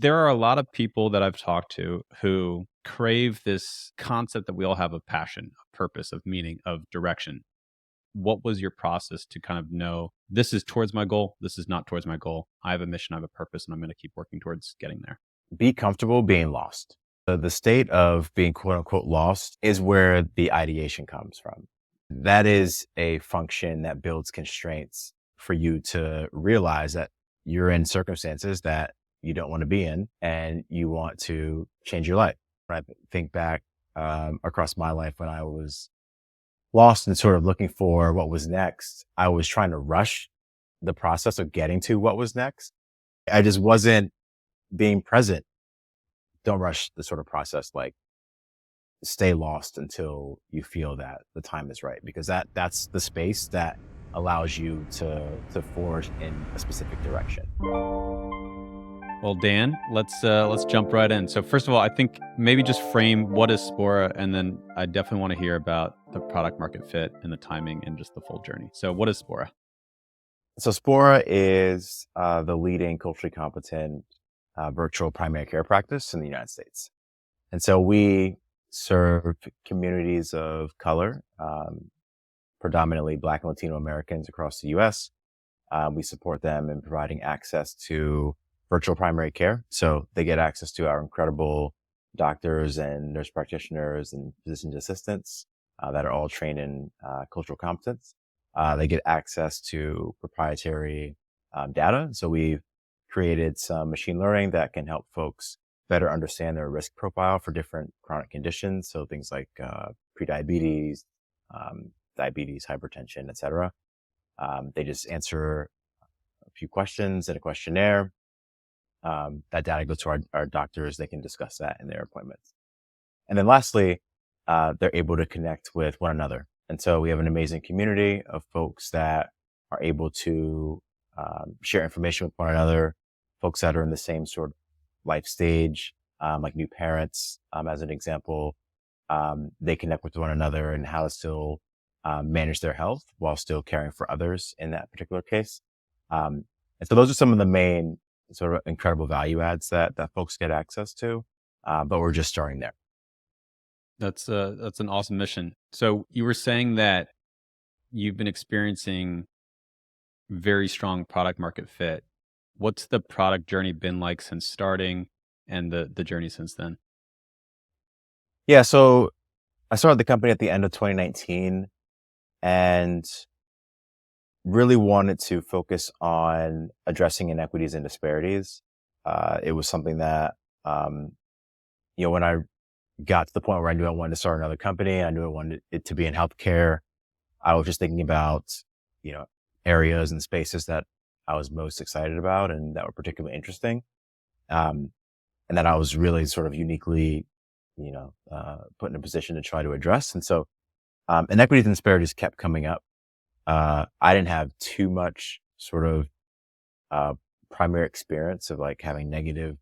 There are a lot of people that I've talked to who crave this concept that we all have of passion, of purpose, of meaning, of direction. What was your process to kind of know this is towards my goal, this is not towards my goal? I have a mission, I have a purpose, and I'm going to keep working towards getting there. Be comfortable being lost. The state of being quote unquote lost is where the ideation comes from. That is a function that builds constraints for you to realize that you're in circumstances that you don't want to be in and you want to change your life. Right? Think back across my life when I was lost and sort of looking for what was next. I was trying to rush the process of getting to what was next. I just wasn't being present. Don't rush the sort of process, like stay lost until you feel that the time is right, because that's the space that allows you to forge in a specific direction. Well, Dan, let's jump right in. So first of all, I think maybe just frame what is Spora, and then I definitely want to hear about the product market fit and the timing and just the full journey. So what is Spora? So Spora is the leading culturally competent virtual primary care practice in the United States. And so we serve communities of color, predominantly Black and Latino Americans across the US. We support them in providing access to virtual primary care. So they get access to our incredible doctors and nurse practitioners and physician assistants that are all trained in cultural competence. They get access to proprietary data. So we've created some machine learning that can help folks better understand their risk profile for different chronic conditions. So things like prediabetes, diabetes, hypertension, et cetera. They just answer a few questions in a questionnaire. That data goes to our doctors. They can discuss that in their appointments. And then lastly, they're able to connect with one another. And so we have an amazing community of folks that are able to share information with one another, folks that are in the same sort of life stage, like new parents, as an example. They connect with one another and how to still manage their health while still caring for others in that particular case. And so those are some of the main sort of incredible value adds that folks get access to. But we're just starting there. That's an awesome mission. So you were saying that you've been experiencing very strong product market fit. What's the product journey been like since starting and the journey since then? Yeah. So I started the company at the end of 2019 and really wanted to focus on addressing inequities and disparities. It was something that, when I got to the point where I knew I wanted to start another company, I knew I wanted it to be in healthcare. I was just thinking about, areas and spaces that I was most excited about and that were particularly interesting. And that I was really sort of uniquely, put in a position to try to address. And so, inequities and disparities kept coming up. I didn't have too much sort of, primary experience of like having negative,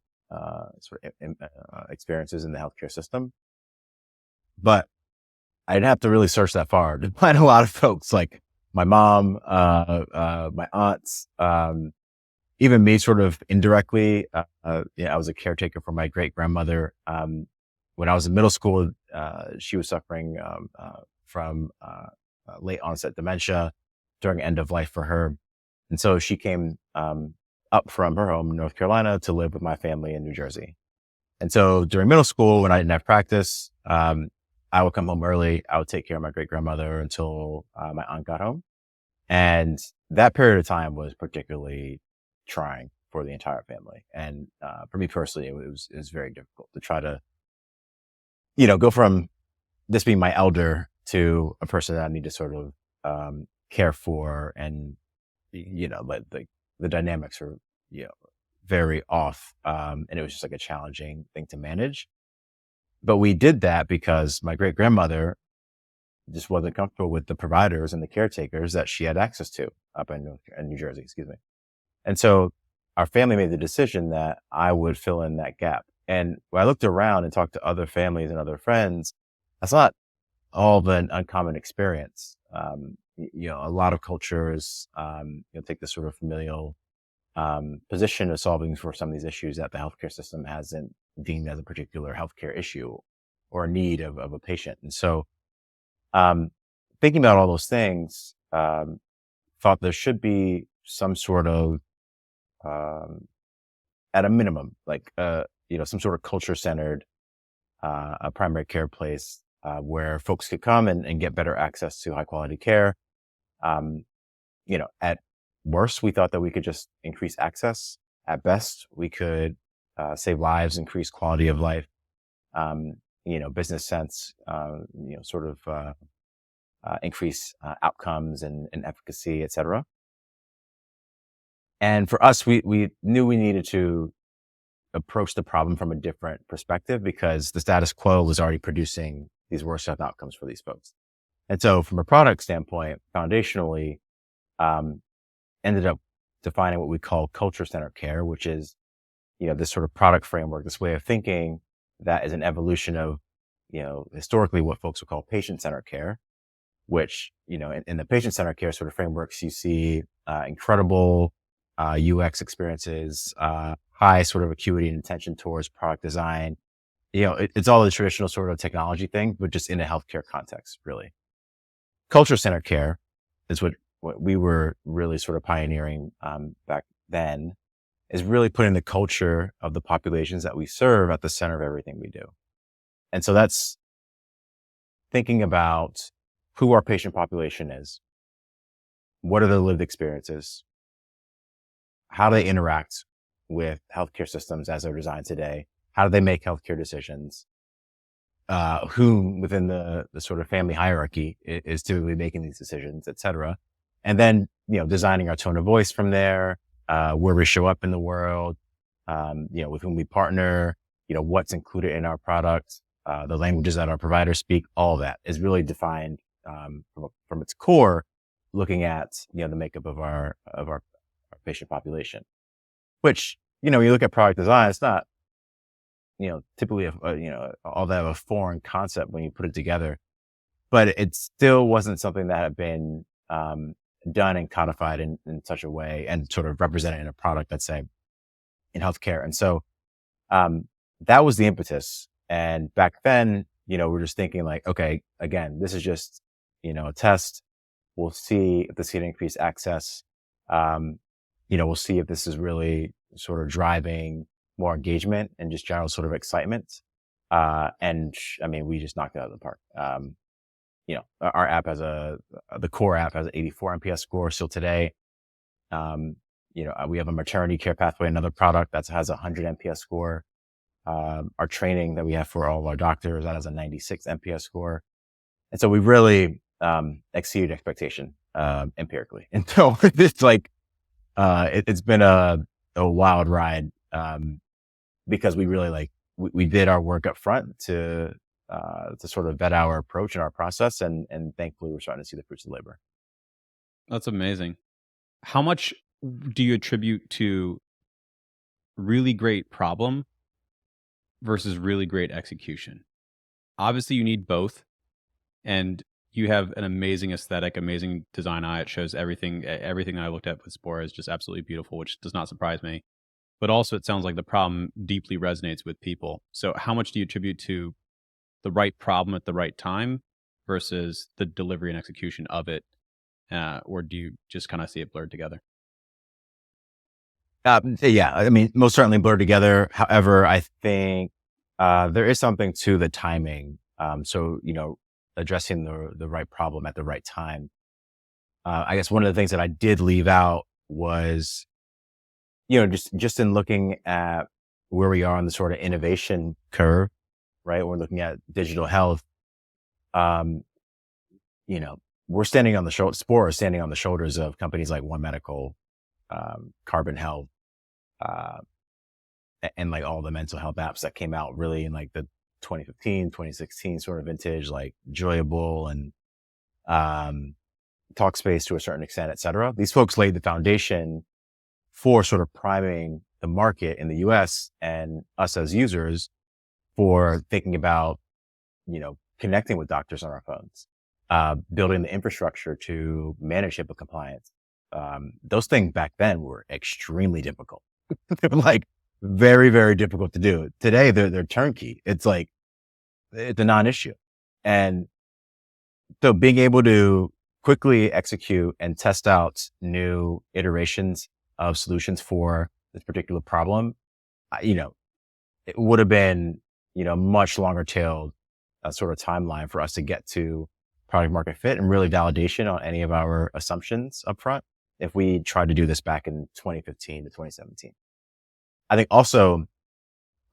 experiences in the healthcare system, but I didn't have to really search that far to find a lot of folks like my mom, my aunts, even me sort of indirectly. I was a caretaker for my great grandmother. When I was in middle school, she was suffering, from, late onset dementia during end of life for her. And so she came, up from her home in North Carolina to live with my family in New Jersey. And so during middle school, when I didn't have practice, I would come home early. I would take care of my great grandmother until my aunt got home. And that period of time was particularly trying for the entire family. And for me personally, it was very difficult to try to, go from this being my elder to a person that I need to sort of care for. And, like the dynamics are, very off. And it was just like a challenging thing to manage. But we did that because my great grandmother just wasn't comfortable with the providers and the caretakers that she had access to up in New Jersey, excuse me. And so our family made the decision that I would fill in that gap. And when I looked around and talked to other families and other friends, that's not all of an uncommon experience. A lot of cultures, take this sort of familial position of solving for some of these issues that the healthcare system hasn't deemed as a particular healthcare issue or a need of a patient. And so, um, thinking about all those things, thought there should be some sort of, um, at a minimum, like, some sort of culture centered, a primary care place, where folks could come and get better access to high quality care. Um, at worst, we thought that we could just increase access. At best, we could save lives, increase quality of life, business sense, increase outcomes and efficacy, et cetera. And for us, we knew we needed to approach the problem from a different perspective because the status quo was already producing these worse health outcomes for these folks. And so from a product standpoint, foundationally, um, ended up defining what we call culture-centered care, which is, this sort of product framework, this way of thinking that is an evolution of, historically what folks would call patient-centered care, which, in the patient-centered care sort of frameworks, you see incredible UX experiences, high sort of acuity and attention towards product design. It's all the traditional sort of technology thing, but just in a healthcare context, really. Culture-centered care is what we were really sort of pioneering back then, is really putting the culture of the populations that we serve at the center of everything we do. And so that's thinking about who our patient population is, what are their lived experiences, how do they interact with healthcare systems as they're designed today, how do they make healthcare decisions, who within the sort of family hierarchy is typically making these decisions, et cetera. And then, designing our tone of voice from there, where we show up in the world, with whom we partner, what's included in our product, the languages that our providers speak, all of that is really defined, from its core, looking at, the makeup of our patient population, which, you look at product design, it's not, typically, all that of a foreign concept when you put it together, but it still wasn't something that had been, done and codified in such a way and sort of represented in a product, let's say, in healthcare. And so, that was the impetus. And back then, we're just thinking like, okay, again, this is just, a test. We'll see if this can increase access. We'll see if this is really sort of driving more engagement and just general sort of excitement. We just knocked it out of the park. Our app the core app has an 84 NPS score still today. We have a maternity care pathway, another product that has a 100 NPS score. Our training that we have for all of our doctors, that has a 96 NPS score. And so we really, exceeded expectation, empirically. And so it's like, it's been a wild ride, because we really we did our work up front to sort of vet our approach and our process. And thankfully we're starting to see the fruits of labor. That's amazing. How much do you attribute to really great problem versus really great execution? Obviously, you need both, and you have an amazing aesthetic, amazing design eye. It shows everything I looked at with Spora is just absolutely beautiful, which does not surprise me. But also, it sounds like the problem deeply resonates with people. So, how much do you attribute to the right problem at the right time versus the delivery and execution of it, or do you just kind of see it blurred together? Yeah, I mean, most certainly blurred together. However, I think there is something to the timing. So, addressing the right problem at the right time. I guess one of the things that I did leave out was, just in looking at where we are on the sort of innovation curve, right? We're looking at digital health. Um, we're standing on the Spora is standing on the shoulders of companies like One Medical, Carbon Health, uh, and like all the mental health apps that came out really in like the 2015, 2016 sort of vintage, like Joyable and, Talkspace to a certain extent, et cetera. These folks laid the foundation for sort of priming the market in the US and us as users for thinking about, connecting with doctors on our phones, building the infrastructure to manage HIPAA compliance, those things back then were extremely difficult. They were like very, very difficult to do. Today, they're turnkey. It's like, it's a non-issue. And so being able to quickly execute and test out new iterations of solutions for this particular problem, you know, it would have been, much longer tailed sort of timeline for us to get to product market fit and really validation on any of our assumptions up front if we tried to do this back in 2015 to 2017. I think also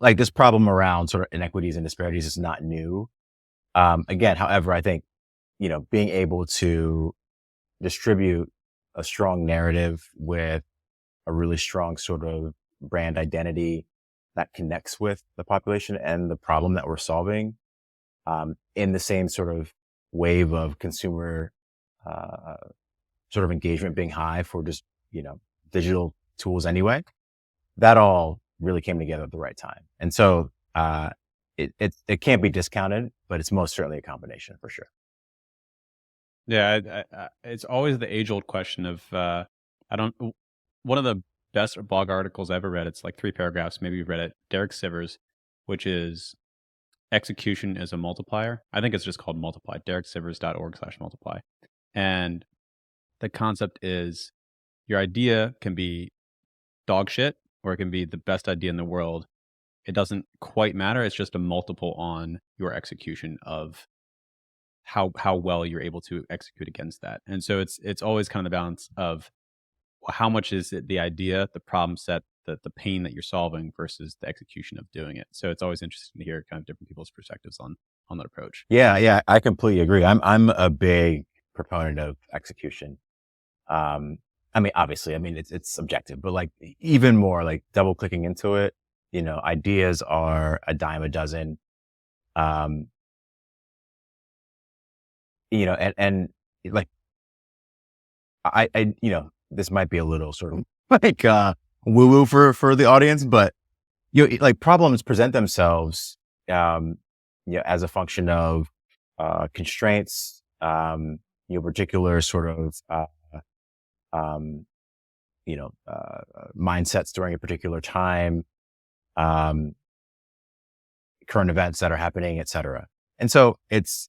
like this problem around sort of inequities and disparities is not new. Again, however, I think, being able to distribute a strong narrative with a really strong sort of brand identity that connects with the population and the problem that we're solving, in the same sort of wave of consumer, uh, sort of engagement being high for just, digital tools anyway, that all really came together at the right time. And so, it can't be discounted, but it's most certainly a combination for sure. Yeah, it's always the age-old question of, I don't w one of the best blog articles I ever read, it's like 3 paragraphs, maybe you've read it, Derek Sivers, which is "Execution is a Multiplier." I think it's just called Multiply, dereksivers.org/multiply. And the concept is your idea can be dog shit or it can be the best idea in the world. It doesn't quite matter, it's just a multiple on your execution of how well you're able to execute against that. And so it's always kind of the balance of how much is it the idea, the problem set, the pain that you're solving versus the execution of doing it. So it's always interesting to hear kind of different people's perspectives on that approach. Yeah, yeah, I completely agree. I'm a big proponent of execution. Um, I mean, obviously, I mean, it's subjective, but like even more like double clicking into it, ideas are a dime a dozen. Um, and like, this might be a little sort of like, woo woo for the audience, but like problems present themselves, as a function of, constraints, particular sort of, um, mindsets during a particular time, um, current events that are happening, et cetera. And so it's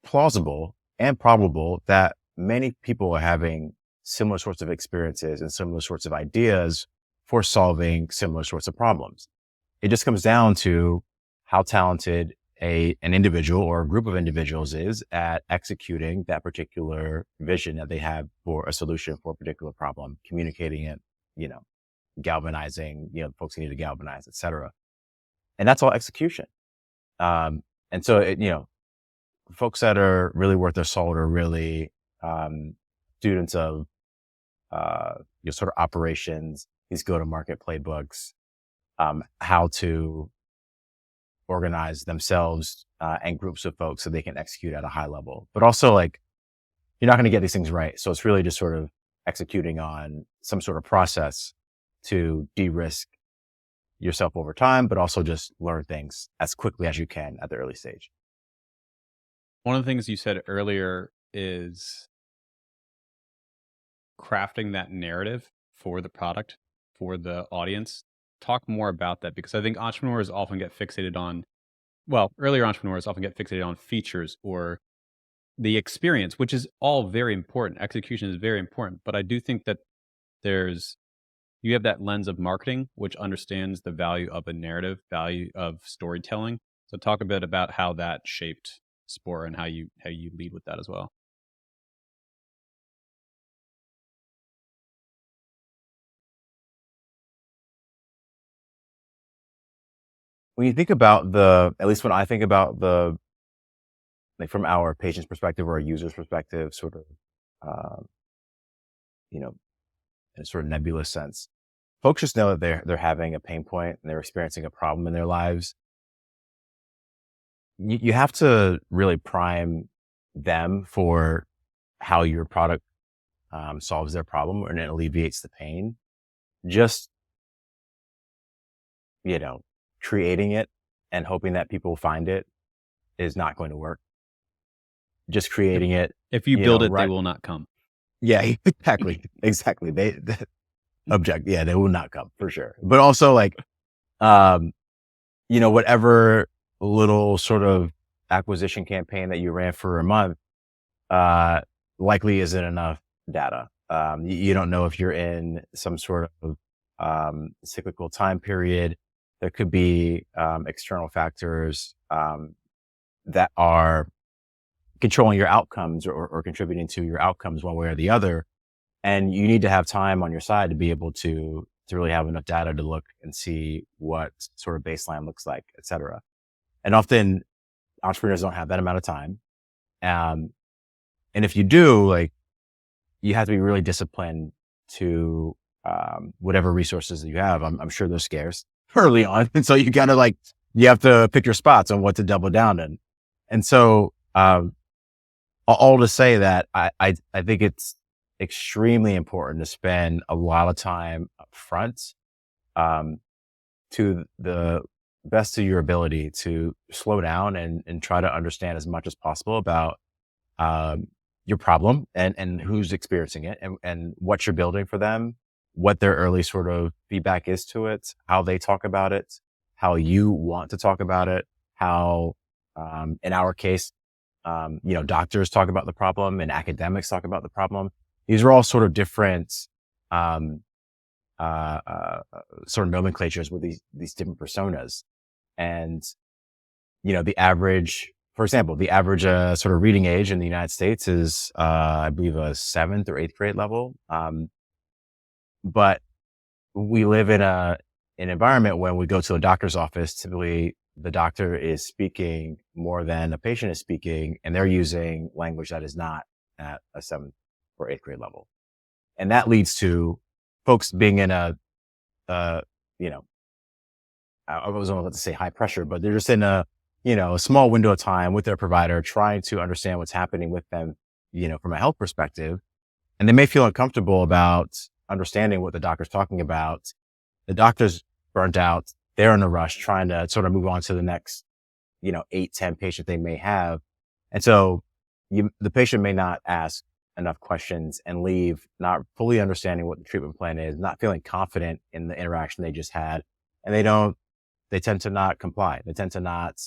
plausible and probable that many people are having similar sorts of experiences and similar sorts of ideas for solving similar sorts of problems. It just comes down to how talented an individual or a group of individuals is at executing that particular vision that they have for a solution for a particular problem, communicating it, you know, galvanizing, folks who need to galvanize, et cetera. And that's all execution. And so, folks that are really worth their salt are really, students of, sort of operations, these go-to-market playbooks, how to organize themselves, and groups of folks so they can execute at a high level. But also, like, you're not going to get these things right. So it's really just sort of executing on some sort of process to de-risk yourself over time, but also just learn things as quickly as you can at the early stage. One of the things you said earlier is crafting that narrative for the product, for the audience. Talk more about that because I think entrepreneurs often get fixated on, well, earlier entrepreneurs often get fixated on features or the experience, which is all very important. Execution is very important. But I do think that there's, you have that lens of marketing, which understands the value of a narrative, value of storytelling. So talk a bit about how that shaped Spora and how you lead with that as well. When you think about at least when I think about like from our patient's perspective or a user's perspective, sort of, um, you know, in a sort of nebulous sense, folks just know that they're having a pain point and they're experiencing a problem in their lives. You have to really prime them for how your product, solves their problem and it alleviates the pain. Just, you know, creating it and hoping that people find it is not going to work. Just If creating it, if you build it, they right. will not come. Yeah, exactly. They object. Yeah, they will not come for sure. But also like, um, whatever little sort of acquisition campaign that you ran for a month, uh, likely isn't enough data. You don't know if you're in some sort of cyclical time period. There could be external factors that are controlling your outcomes or contributing to your outcomes one way or the other. And you need to have time on your side to be able to really have enough data to look and see what sort of baseline looks like, et cetera. And often entrepreneurs don't have that amount of time. Um, and if you do, like, you have to be really disciplined to whatever resources that you have. I'm sure they're scarce early on. And so you gotta like, you have to pick your spots on what to double down in. And so, all to say that I think it's extremely important to spend a lot of time up front, um, to the best of your ability to slow down and try to understand as much as possible about, um, your problem and who's experiencing it and what you're building for them, what their early sort of feedback is to it, how they talk about it, how you want to talk about it, how, in our case, doctors talk about the problem and academics talk about the problem. These are all sort of different, um, sort of nomenclatures with these different personas. And, for example, the average, sort of reading age in the United States is, I believe a seventh or eighth grade level. But we live in an environment when we go to a doctor's office, typically the doctor is speaking more than the patient is speaking, and they're using language that is not at a seventh or eighth grade level. And that leads to folks being in uh, you know, I wasn't about to say high pressure, but they're just in a small window of time with their provider trying to understand what's happening with them, from a health perspective. And they may feel uncomfortable about understanding what the doctor's talking about. The doctor's burnt out. They're in a rush trying to sort of move on to the next, 8, 10 patient they may have. And so the patient may not ask enough questions and leave not fully understanding what the treatment plan is, not feeling confident in the interaction they just had. And they tend to not comply. They tend to not,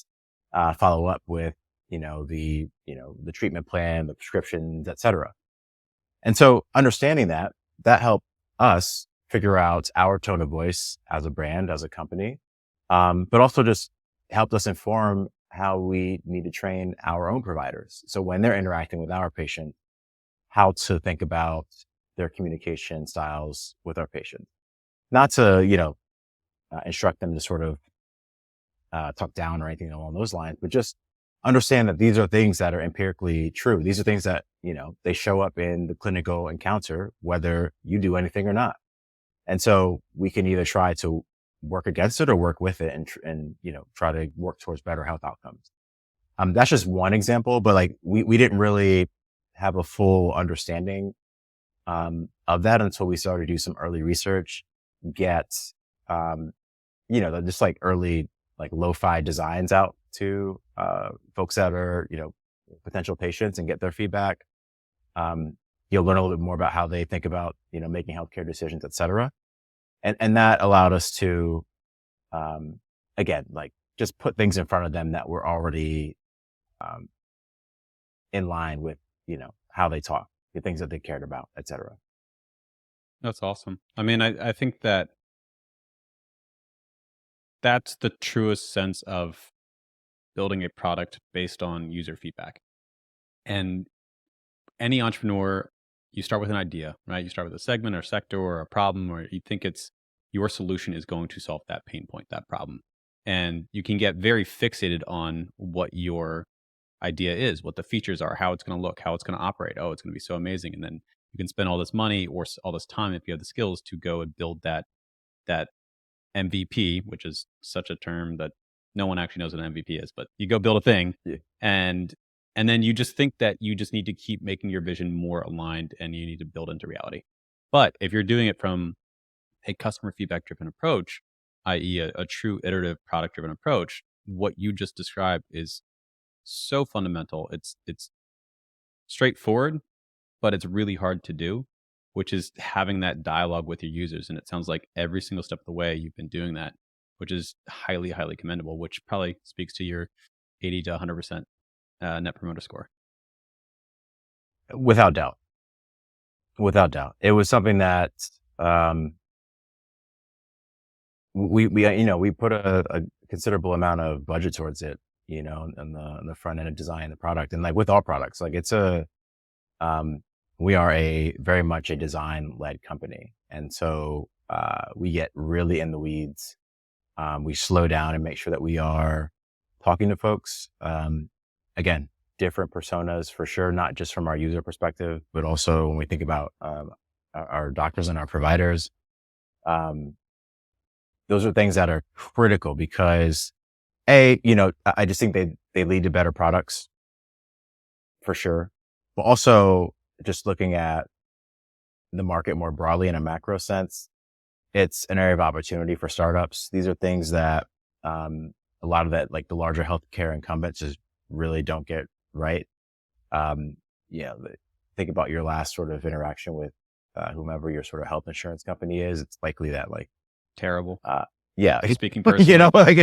follow up with, the treatment plan, the prescriptions, et cetera. And so understanding that helped us figure out our tone of voice as a brand, as a company, but also just helped us inform how we need to train our own providers. So when they're interacting with our patient, how to think about their communication styles with our patient, not to, instruct them to sort of talk down or anything along those lines, but just understand that these are things that are empirically true. These are things that, they show up in the clinical encounter, whether you do anything or not. And so we can either try to work against it or work with it and try to work towards better health outcomes. That's just one example, but like we didn't really have a full understanding, of that until we started to do some early research, get, um, just like early, like lo-fi designs out to, folks that are, potential patients and get their feedback. You'll learn a little bit more about how they think about, making healthcare decisions, et cetera. And that allowed us to, um, again, like just put things in front of them that were already, um, in line with, how they talk, the things that they cared about, et cetera. That's awesome. I mean, I think that that's the truest sense of building a product based on user feedback. And any entrepreneur, you start with an idea, right? You start with a segment or sector or a problem, or you think it's your solution is going to solve that pain point, that problem. And you can get very fixated on what your idea is, what the features are, how it's going to look, how it's going to operate. Oh, it's going to be so amazing. And then you can spend all this money or all this time if you have the skills to go and build that MVP, which is such a term that no one actually knows what an MVP is, but you go build a thing Yeah. and and then you just think that you just need to keep making your vision more aligned and you need to build into reality. But if you're doing it from a customer feedback driven approach, i.e. a true iterative product driven approach, what you just described is so fundamental. It's straightforward, but it's really hard to do, which is having that dialogue with your users. And it sounds like every single step of the way you've been doing that, which is highly, highly commendable, which probably speaks to your 80 to 100% net promoter score. Without doubt. Without doubt. It was something that, um, we put a considerable amount of budget towards it, on the front end of design the product. And like with all products, like um, we are a very much a design led company. And so, we get really in the weeds. We slow down and make sure that we are talking to folks. Again, different personas for sure, not just from our user perspective, but also when we think about, our doctors and our providers. Um, those are things that are critical because I just think they lead to better products for sure, but also just looking at the market more broadly in a macro sense, it's an area of opportunity for startups. These are things that, a lot of that, like the larger healthcare incumbents just really don't get right. Um, think about your last sort of interaction with, whomever your sort of health insurance company is. It's likely that like, Terrible. uh, yeah, Speaking personally. like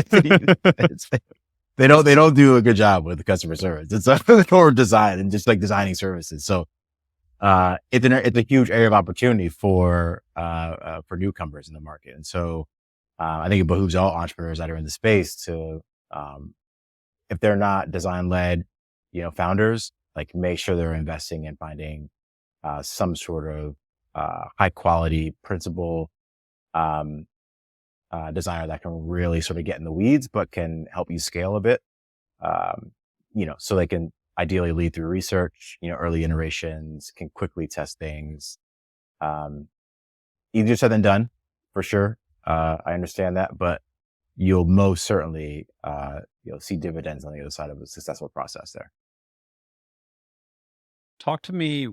they don't do a good job with the customer service. It's or design and just like designing services. So, it's a huge area of opportunity for newcomers in the market. And so, I think it behooves all entrepreneurs that are in the space to, if they're not design led, founders, like make sure they're investing in finding, some sort of, high quality principal, um, designer that can really sort of get in the weeds, but can help you scale a bit. So they can ideally lead through research, early iterations, can quickly test things. Um, Easier said than done for sure. I understand that, but you'll most certainly, you'll see dividends on the other side of a successful process there. Talk to me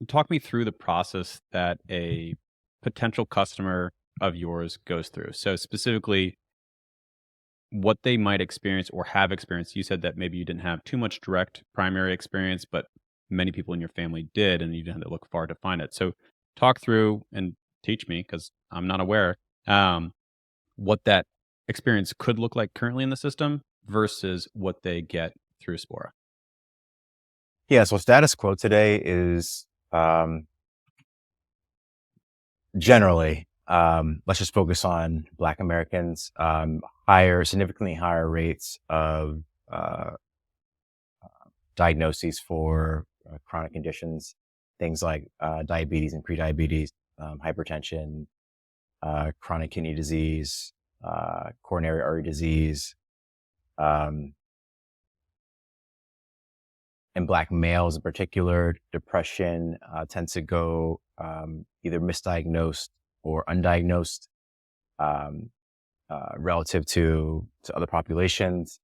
talk me through the process that a potential customer of yours goes through. So specifically what they might experience or have experienced. You said that maybe you didn't have too much direct primary experience, but many people in your family did, and you didn't have to look far to find it. So talk through and teach me, because I'm not aware, um, what that experience could look like currently in the system versus what they get through Spora. Yeah. So status quo today is, generally, let's just focus on Black Americans, significantly higher rates of, uh, diagnoses for, chronic conditions, things like, diabetes and prediabetes, hypertension, chronic kidney disease, coronary artery disease. Um, in Black males in particular, depression, tends to go, either misdiagnosed or undiagnosed, um, relative to other populations.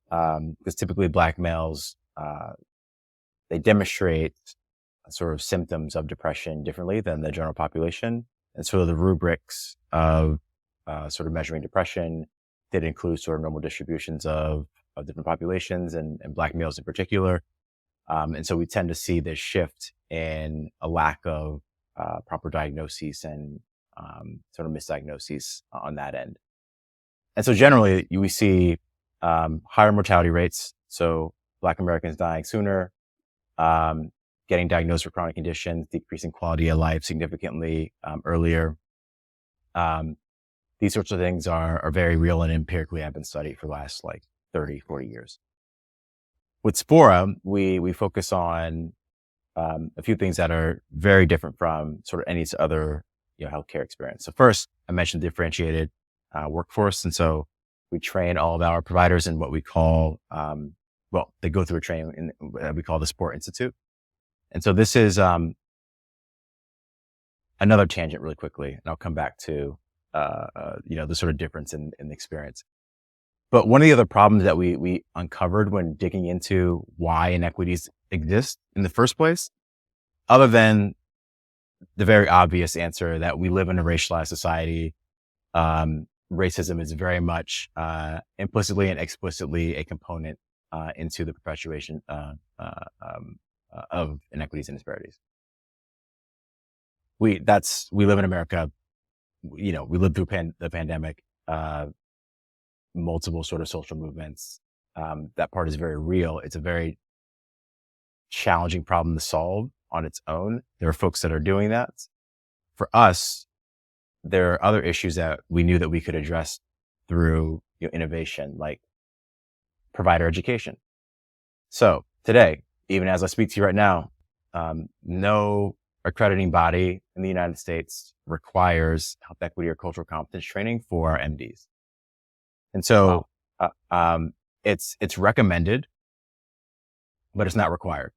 Because typically Black males, they demonstrate sort of symptoms of depression differently than the general population. And so the rubrics of, sort of measuring depression did include sort of normal distributions of different populations and Black males in particular. And so we tend to see this shift in a lack of, proper diagnoses and, sort of misdiagnoses on that end. And so generally we see, higher mortality rates. So Black Americans dying sooner, um, getting diagnosed with chronic conditions, decreasing quality of life significantly, earlier. Um, these sorts of things are very real and empirically have been studied for the last like 30, 40 years. With Spora, we focus on, a few things that are very different from sort of any other, healthcare experience. So first, I mentioned differentiated, workforce. And so we train all of our providers in what we call, they go through a training in we call the Sport Institute. And so this is, another tangent really quickly, and I'll come back to, the sort of difference in the experience. But one of the other problems that we uncovered when digging into why inequities exist in the first place, other than the very obvious answer that we live in a racialized society, racism is very much, implicitly and explicitly a component, into the perpetuation, of inequities and disparities. We live in America. We lived through the pandemic, multiple sort of social movements. That part is very real. It's a very challenging problem to solve on its own. There are folks that are doing that. For us, there are other issues that we knew that we could address through innovation, like provider education. So today, even as I speak to you right now, no accrediting body in the United States requires health equity or cultural competence training for our MDs. And so, it's recommended, but it's not required.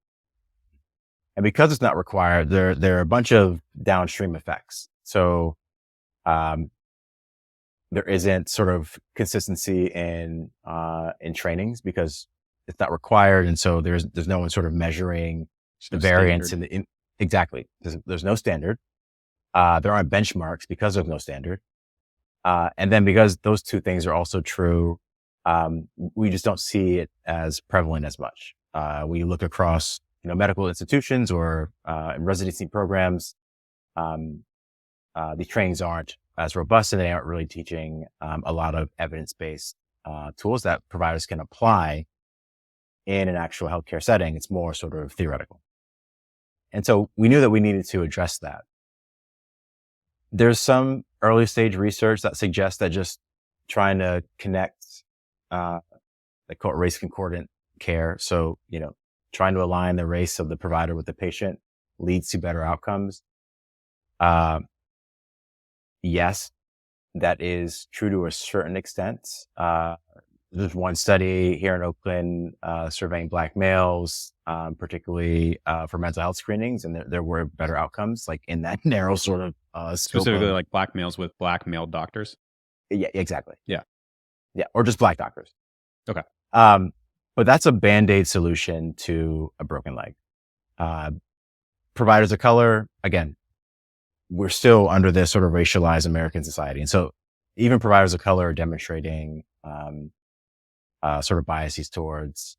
And because it's not required, there are a bunch of downstream effects. So, there isn't sort of consistency in trainings because it's not required. And so there's no one sort of measuring the variance exactly. There's no standard. There aren't benchmarks because there's no standard. And then because those two things are also true, we just don't see it as prevalent as much. When you look across, medical institutions or in residency programs, these trainings aren't as robust and they aren't really teaching a lot of evidence-based tools that providers can apply in an actual healthcare setting. It's more sort of theoretical. And so we knew that we needed to address that. There's some early stage research that suggests that just trying to connect, they call it race concordant care. So, trying to align the race of the provider with the patient leads to better outcomes. Yes, that is true to a certain extent. There's one study here in Oakland, surveying Black males, particularly, for mental health screenings, and there were better outcomes, like in that narrow sort of, scope Specifically of, like Black males with Black male doctors? yeah, exactly. Yeah. Yeah. Or just Black doctors. Okay. But that's a Band-Aid solution to a broken leg. Providers of color, again, we're still under this sort of racialized American society. And so even providers of color are demonstrating, sort of biases towards,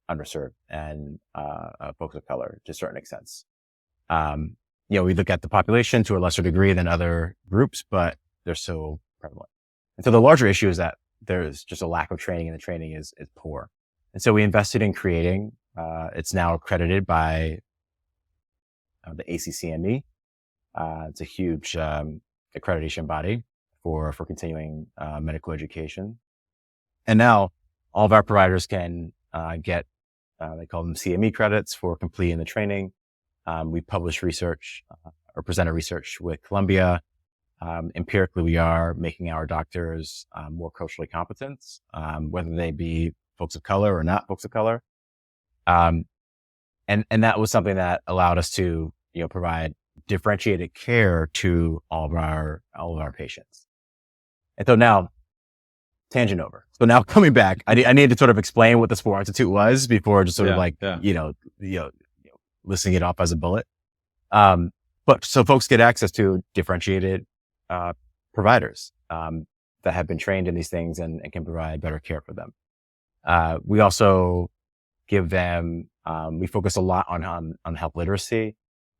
underserved and, folks of color to certain extents. We look at the population to a lesser degree than other groups, but they're so prevalent. And so the larger issue is that there's just a lack of training and the training is poor. And so we invested in creating, it's now accredited by the ACCME. It's a huge accreditation body for continuing medical education. And now all of our providers can get, they call them CME credits for completing the training. We publish research or presented research with Columbia. Empirically, we are making our doctors more culturally competent, whether they be folks of color or not folks of color. And that was something that allowed us to, provide differentiated care to all of our patients. And so now, tangent over. So now coming back, I need to sort of explain what the Spora Institute was before just sort of listing it off as a bullet. But so folks get access to differentiated providers that have been trained in these things and can provide better care for them. We also give them, we focus a lot on health literacy.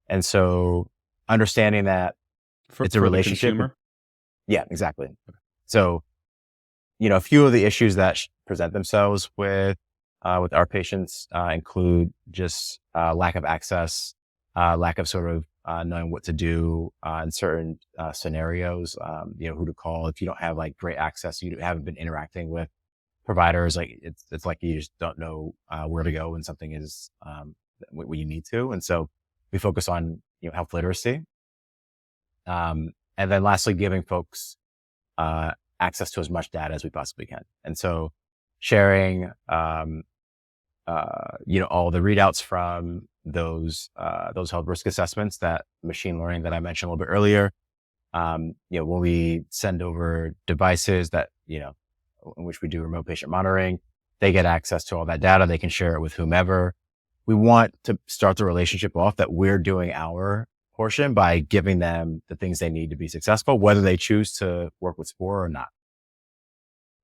And so understanding that it's a relationship. Yeah, exactly. So, a few of the issues that present themselves with our patients include just lack of access, lack of sort of knowing what to do in certain scenarios, who to call if you don't have like great access, you haven't been interacting with providers. Like it's like you just don't know where to go when something is what you need to. And so we focus on health literacy, and then lastly, giving folks access to as much data as we possibly can. And so sharing all the readouts from those health risk assessments, that machine learning that I mentioned a little bit earlier. When we send over devices that, in which we do remote patient monitoring, they get access to all that data. They can share it with whomever. We want to start the relationship off that we're doing our portion by giving them the things they need to be successful, whether they choose to work with Spora or not.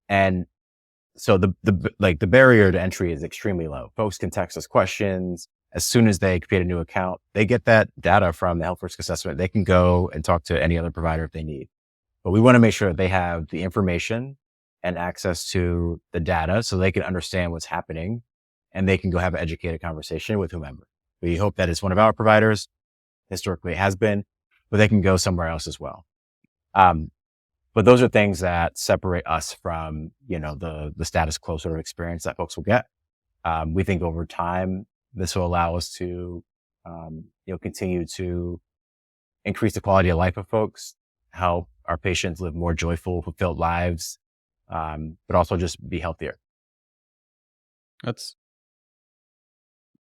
And so the barrier to entry is extremely low. Folks can text us questions. as soon as they create a new account, they get that data from the health risk assessment. They can go and talk to any other provider if they need. But we want to make sure that they have the information and access to the data so they can understand what's happening and they can go have an educated conversation with whomever. We hope that it's one of our providers. Historically, it has been, but they can go somewhere else as well. But those are things that separate us from, the status quo sort of experience that folks will get. We think over time, this will allow us to, continue to increase the quality of life of folks, help our patients live more joyful, fulfilled lives, but also just be healthier. That's,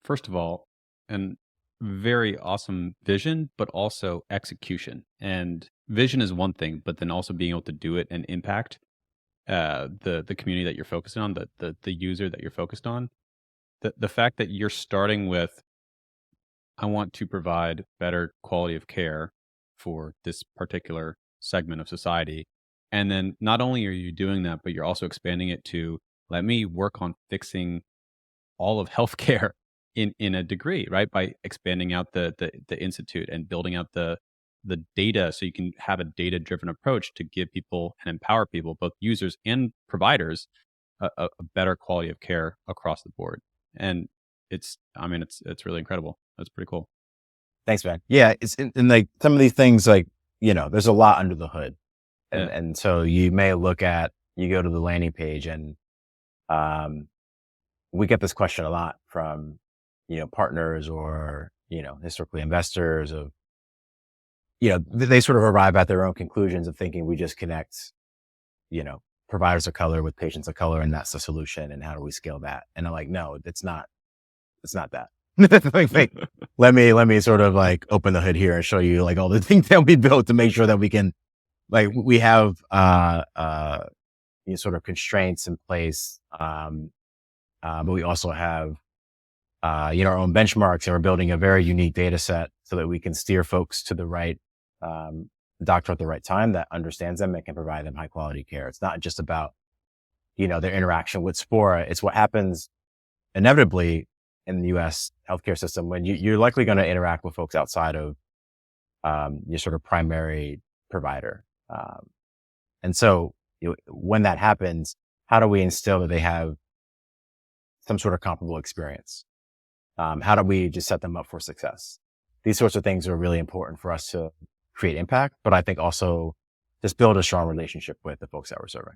first of all, an very awesome vision, but also execution. And vision is one thing, but then also being able to do it and impact the community that you're focused on, the user that you're focused on. The fact that you're starting with, I want to provide better quality of care for this particular segment of society. And then not only are you doing that, but you're also expanding it to, let me work on fixing all of healthcare in a degree, right? By expanding out the institute and building out the data, so you can have a data driven approach to give people and empower people, both users and providers, a better quality of care across the board. And it's really incredible. That's pretty cool. Thanks, man. Yeah, it's and like some of these things, like, there's a lot under the hood. Yeah. And so you go to the landing page and, we get this question a lot from, partners or, historically investors of, they sort of arrive at their own conclusions of thinking we just connect, providers of color with patients of color and that's the solution. And how do we scale that? And I'm like, no, it's not that. like, let me sort of like open the hood here and show you like all the things that we built to make sure that we can, like, we have, sort of constraints in place. But we also have, our own benchmarks, and we're building a very unique data set so that we can steer folks to the right doctor at the right time that understands them and can provide them high quality care. It's not just about, their interaction with Spora. It's what happens inevitably in the U.S. healthcare system when you're likely going to interact with folks outside of your sort of primary provider. And so when that happens, how do we instill that they have some sort of comparable experience? How do we just set them up for success? These sorts of things are really important for us to create impact, but I think also just build a strong relationship with the folks that we're serving.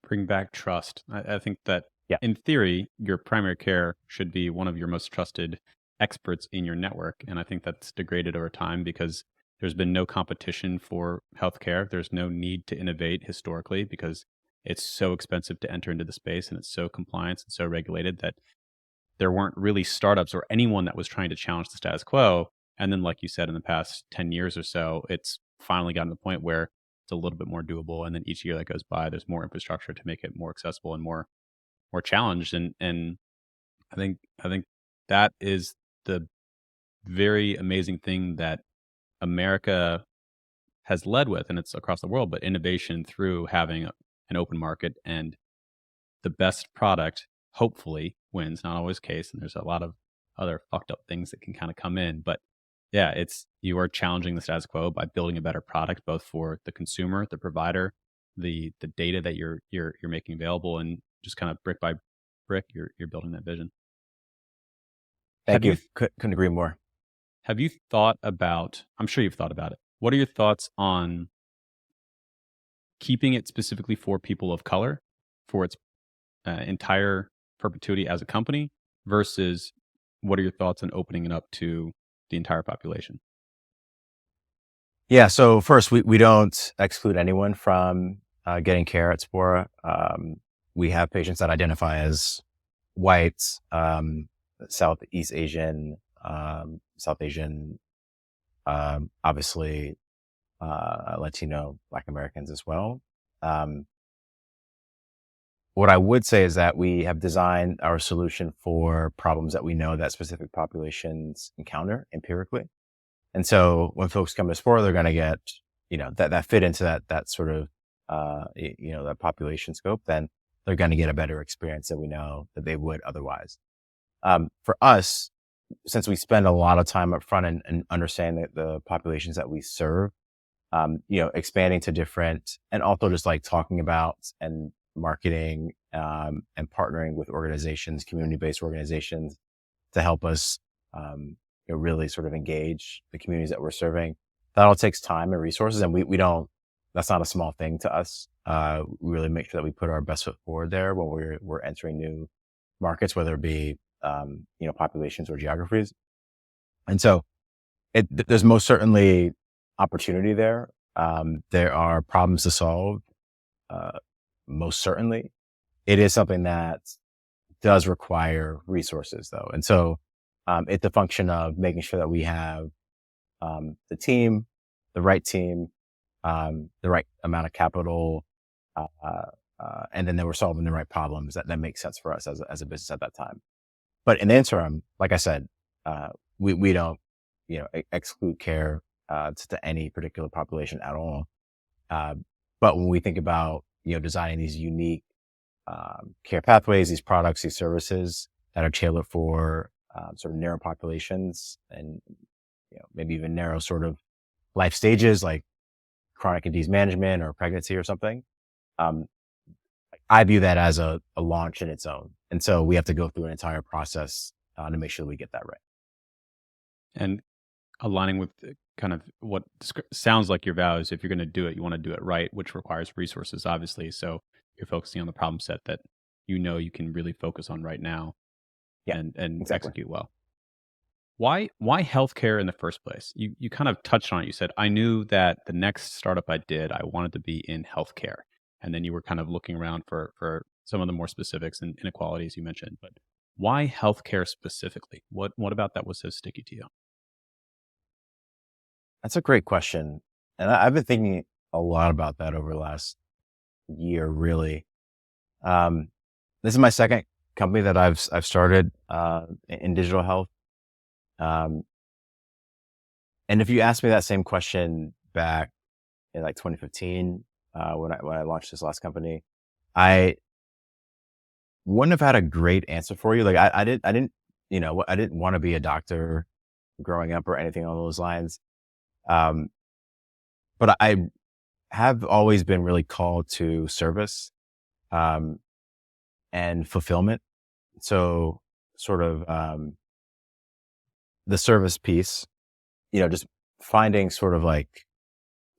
Bring back trust. I think that, Yeah. in theory, your primary care should be one of your most trusted experts in your network. And I think that's degraded over time because there's been no competition for healthcare. There's no need to innovate historically because it's so expensive to enter into the space and it's so compliance and so regulated that there weren't really startups or anyone that was trying to challenge the status quo. And then, like you said, in the past 10 years or so, it's finally gotten to the point where it's a little bit more doable. And then each year that goes by, there's more infrastructure to make it more accessible and more challenged. And I think that is the very amazing thing that America has led with, and it's across the world, but innovation through having an open market, and the best product hopefully wins. Not always the case, and there's a lot of other fucked up things that can kind of come in. But yeah, you are challenging the status quo by building a better product, both for the consumer, the provider, the data that you're making available, and just kind of brick by brick, you're building that vision. Thank you. Couldn't agree more. Have you thought about, I'm sure you've thought about it. What are your thoughts on keeping it specifically for people of color for its entire perpetuity as a company versus what are your thoughts on opening it up to the entire population? Yeah. So first, we don't exclude anyone from getting care at Spora. We have patients that identify as white, Southeast Asian, South Asian, obviously Latino, Black Americans as well. What I would say is that we have designed our solution for problems that we know that specific populations encounter empirically. And so when folks come to Spora, they're going to get, that fit into that sort of, that population scope, then they're going to get a better experience than we know that they would otherwise. For us, since we spend a lot of time up front and understanding the populations that we serve, expanding to different, and also just like talking about and marketing, and partnering with organizations, community-based organizations to help us, really sort of engage the communities that we're serving. That all takes time and resources, and we don't, that's not a small thing to us. We really make sure that we put our best foot forward there when we're entering new markets, whether it be, populations or geographies. And so there's most certainly opportunity there. There are problems to solve. Uh, Most certainly. It is something that does require resources though. And so, it's a function of making sure that we have, the team, the right amount of capital, uh, and then they were solving the right problems that make sense for us as a business at that time. But in the interim, like I said, uh, we don't, exclude care, to any particular population at all. Uh, but when we think about, designing these unique, care pathways, these products, these services that are tailored for, sort of narrow populations and, maybe even narrow sort of life stages like chronic disease management or pregnancy or something. Um, I view that as a launch in its own. And so we have to go through an entire process, to make sure we get that right. And aligning with kind of what sounds like your values, if you're going to do it, you want to do it right, which requires resources, obviously. So you're focusing on the problem set that you can really focus on right now Yeah, and exactly. execute well. Why healthcare in the first place? You kind of touched on it. You said, I knew that the next startup I did, I wanted to be in healthcare. And then you were kind of looking around for some of the more specifics and inequalities you mentioned. But why healthcare specifically? What about that was so sticky to you? That's a great question. And I've been thinking a lot about that over the last year, really. Um, this is my second company that I've started, in digital health. Um, and if you asked me that same question back in like 2015, when I launched this last company, I wouldn't have had a great answer for you. Like I didn't, I didn't want to be a doctor growing up or anything along those lines. Um, but I have always been really called to service, um, and fulfillment. So sort of, the service piece, just finding sort of like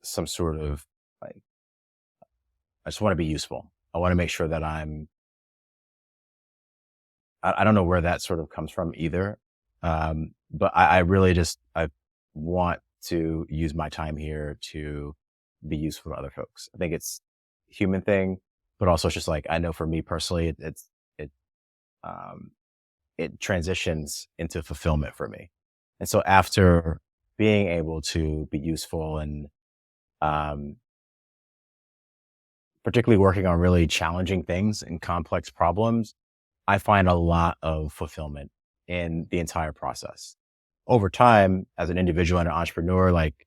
some sort of like, I just want to be useful. I want to make sure that I don't know where that sort of comes from either. But I really I want to use my time here to be useful to other folks. I think it's a human thing, but also it's just like, I know for me personally, it, um, it transitions into fulfillment for me. And so after being able to be useful and, um, particularly working on really challenging things and complex problems, I find a lot of fulfillment in the entire process. Over time, as an individual and an entrepreneur, like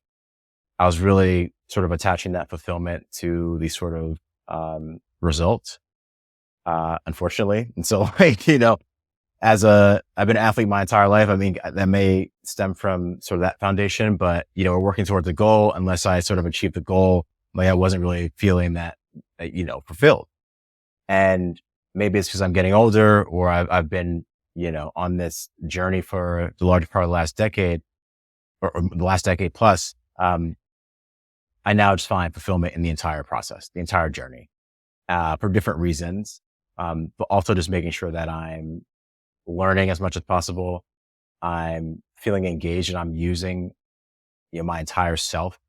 I was really sort of attaching that fulfillment to these sort of, results, unfortunately. And so like, I've been an athlete my entire life. I mean, that may stem from sort of that foundation, but we're working towards a goal. Unless I sort of achieve the goal, like I wasn't really feeling that, fulfilled. And maybe it's because I'm getting older or I've been, on this journey for the larger part of the last decade or the last decade plus. I now just find fulfillment in the entire process, the entire journey, for different reasons. But also just making sure that I'm learning as much as possible. I'm feeling engaged and I'm using, my entire self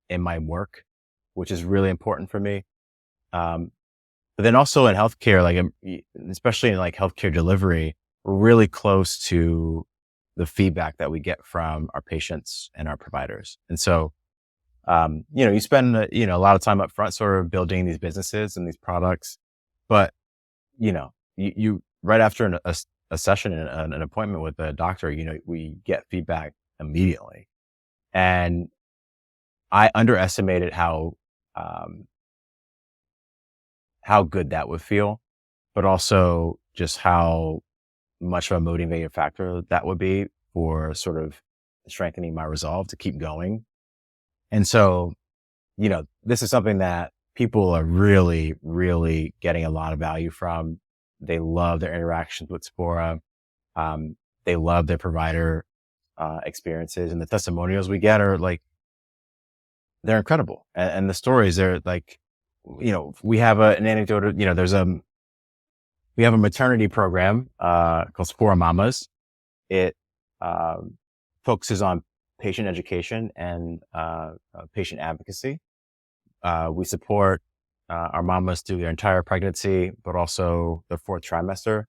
in my work, which is really important for me. Um, but then also in healthcare, like, especially in like healthcare delivery, we're really close to the feedback that we get from our patients and our providers. And so, you spend, a lot of time up front sort of building these businesses and these products, but, you right after a session and an appointment with a doctor, we get feedback immediately. And I underestimated um, how good that would feel, but also just how much of a motivating factor that would be for sort of strengthening my resolve to keep going. And so, this is something that people are really, really getting a lot of value from. They love their interactions with Spora. They love their provider experiences, and the testimonials we get are like, they're incredible. And the stories are like, we have an anecdote, we have a maternity program called Spora Mommas. It focuses on patient education and patient advocacy. We support our mamas through their entire pregnancy, but also their fourth trimester.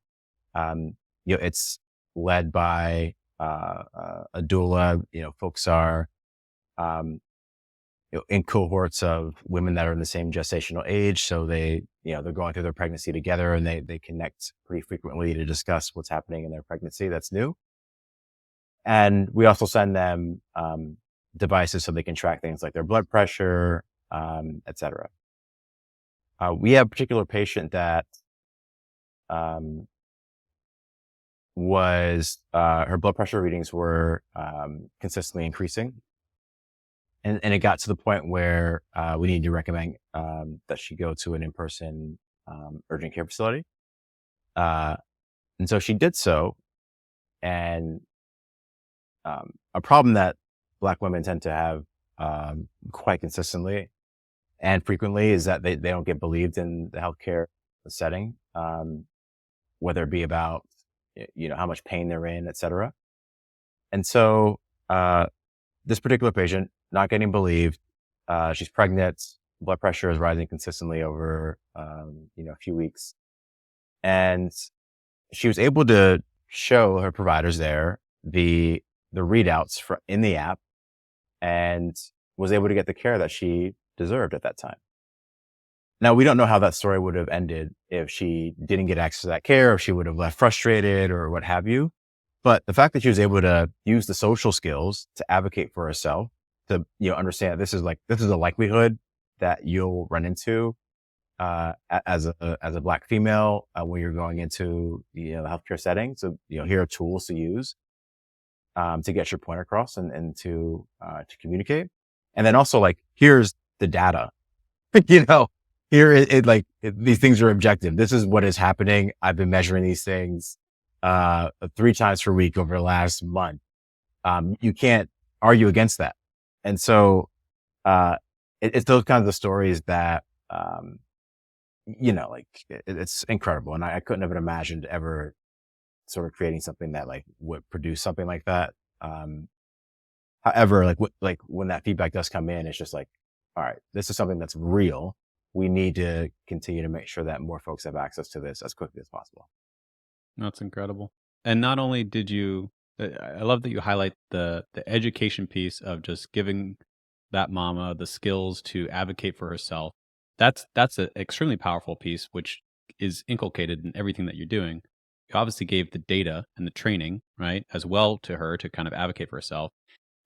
It's led by a doula. Folks are in cohorts of women that are in the same gestational age, so they're going through their pregnancy together, and they connect pretty frequently to discuss what's happening in their pregnancy that's new. And we also send them devices so they can track things like their blood pressure, et cetera. We have a particular patient that was her blood pressure readings were consistently increasing. And it got to the point where we needed to recommend that she go to an in-person urgent care facility. And so she did so. And a problem that Black women tend to have quite consistently and frequently is that they don't get believed in the healthcare setting, whether it be about how much pain they're in, et cetera. And so this particular patient not getting believed, she's pregnant, blood pressure is rising consistently over a few weeks, and she was able to show her providers there the readouts in the app, and was able to get the care that she deserved at that time. Now, we don't know how that story would have ended if she didn't get access to that care, if she would have left frustrated or what have you. But the fact that she was able to use the social skills to advocate for herself, to understand that this is a likelihood that you'll run into as a Black female when you're going into the healthcare setting. So here are tools to use to get your point across and to communicate. And then also, like, here's the data. Here these things are objective. This is what is happening. I've been measuring these things 3 times per week over the last month. You can't argue against that. And so it's those kinds of stories that it's incredible. And I couldn't have imagined ever sort of creating something that would produce something like that. However, when that feedback does come in, it's just like, all right, this is something that's real. We need to continue to make sure that more folks have access to this as quickly as possible. That's incredible. And not only did you, I love that you highlight the education piece of just giving that mama the skills to advocate for herself. That's an extremely powerful piece, which is inculcated in everything that you're doing. You obviously gave the data and the training, right, as well to her to kind of advocate for herself.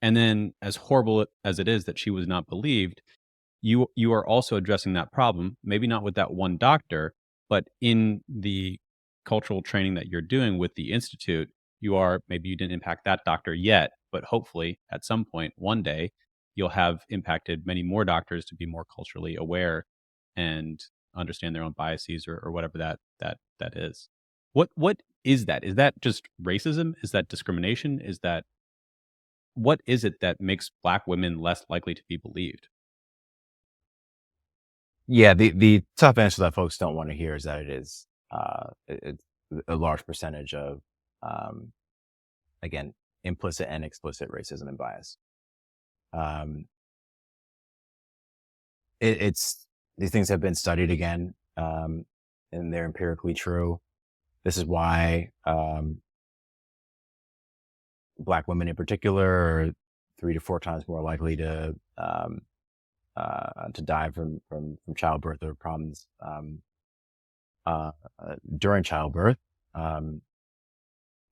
And then, as horrible as it is that she was not believed, you are also addressing that problem, maybe not with that one doctor, but in the cultural training that you're doing with the institute, maybe you didn't impact that doctor yet, but hopefully at some point one day you'll have impacted many more doctors to be more culturally aware and understand their own biases or whatever that is. What is that? Is that just racism? Is that discrimination? What is it that makes Black women less likely to be believed? Yeah, the tough answer that folks don't want to hear is that it is it's a large percentage of again, implicit and explicit racism and bias. It's these things have been studied again, and they're empirically true. This is why Black women in particular are 3 to 4 times more likely to die from childbirth or problems during childbirth.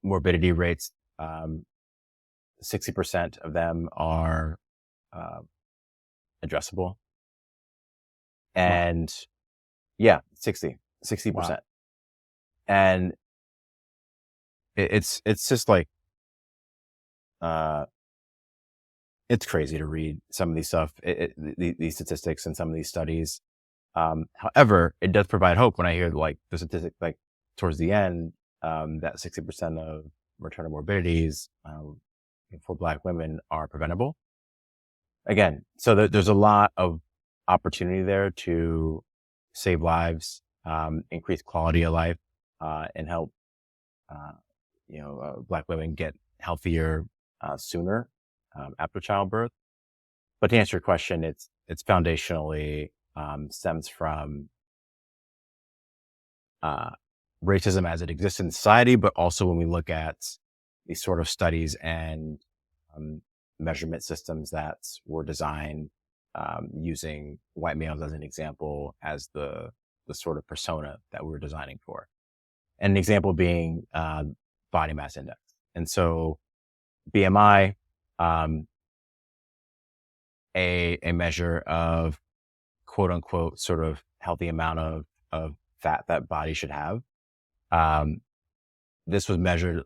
Morbidity rates, 60% of them are addressable. Wow. And yeah, 60%. Wow. And it's just like, uh, it's crazy to read some of these stuff, these statistics and some of these studies. However, it does provide hope when I hear like the statistic, like towards the end, that 60% of maternal morbidities, for Black women are preventable. Again, so there's a lot of opportunity there to save lives, increase quality of life, and help, uh, Black women get healthier, sooner, after childbirth. But to answer your question, it's foundationally, stems from, uh, racism as it exists in society, but also when we look at these sort of studies and, um, measurement systems that were designed, using white males as an example, as the sort of persona that we were designing for. And an example being, body mass index. And so BMI, um, a measure of quote unquote sort of healthy amount of fat that body should have. Um, this was measured,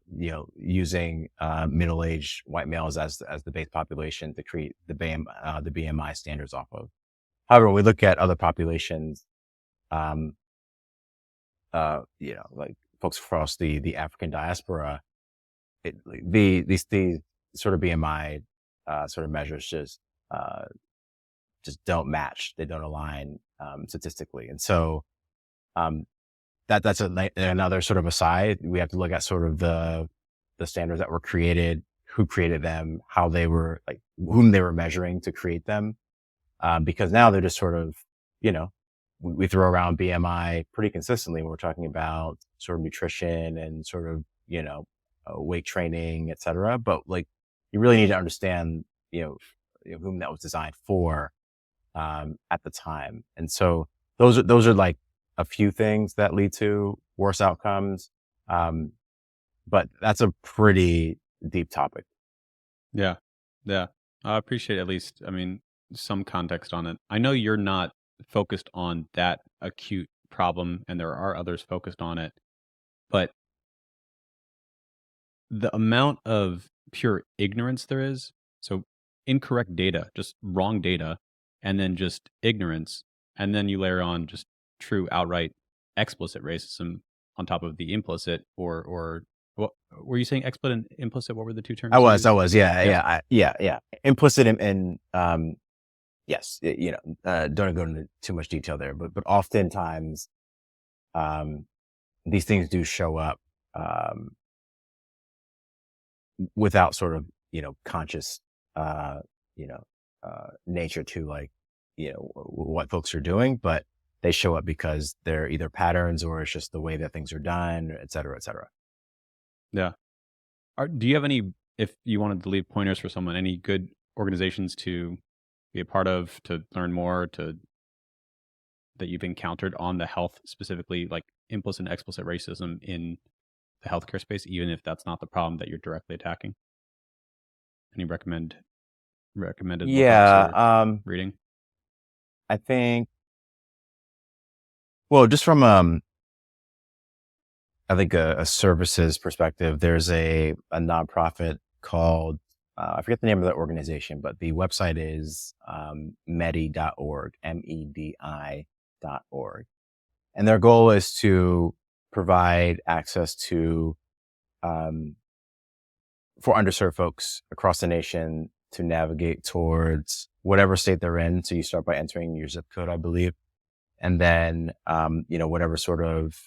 using, middle-aged white males as the base population to create the BMI standards off of. However, when we look at other populations, um, like folks across the African diaspora, these sort of BMI, sort of measures just don't match. They don't align, statistically. And so, um, that's another sort of aside. We have to look at sort of the standards that were created, who created them, how they were like, whom they were measuring to create them. Because now they're just sort of, you know, we throw around BMI pretty consistently when we're talking about sort of nutrition and sort of, weight training, et cetera. But like, you really need to understand, whom that was designed for, at the time. And so those are like a few things that lead to worse outcomes. Um, but that's a pretty deep topic. Yeah. Yeah. I appreciate at least, I mean, some context on it. I know you're not focused on that acute problem, and there are others focused on it, but the amount of pure ignorance there is, so incorrect data, just wrong data, and then just ignorance, and then you layer on just true outright explicit racism on top of the implicit, or what were you saying, explicit and implicit? What were the 2 terms you I used? was, yeah, Yeah. yeah. Implicit in, yes, don't go into too much detail there, but oftentimes, um, these things do show up, um, without sort of, conscious, uh, you know, nature to like, what folks are doing, but they show up because they're either patterns or it's just the way that things are done, et cetera, et cetera. Yeah. Do you have any, if you wanted to leave pointers for someone, any good organizations to be a part of, to learn more, to that you've encountered on the health, specifically like implicit and explicit racism in the healthcare space, even if that's not the problem that you're directly attacking? Any recommended lookups Yeah. or reading? I think, well, just from, I think a services perspective, there's a nonprofit called, I forget the name of the organization, but the website is, medi.org, MEDI.org. And their goal is to provide access to, um, for underserved folks across the nation to navigate towards whatever state they're in. So you start by entering your zip code, I believe. And then, whatever sort of,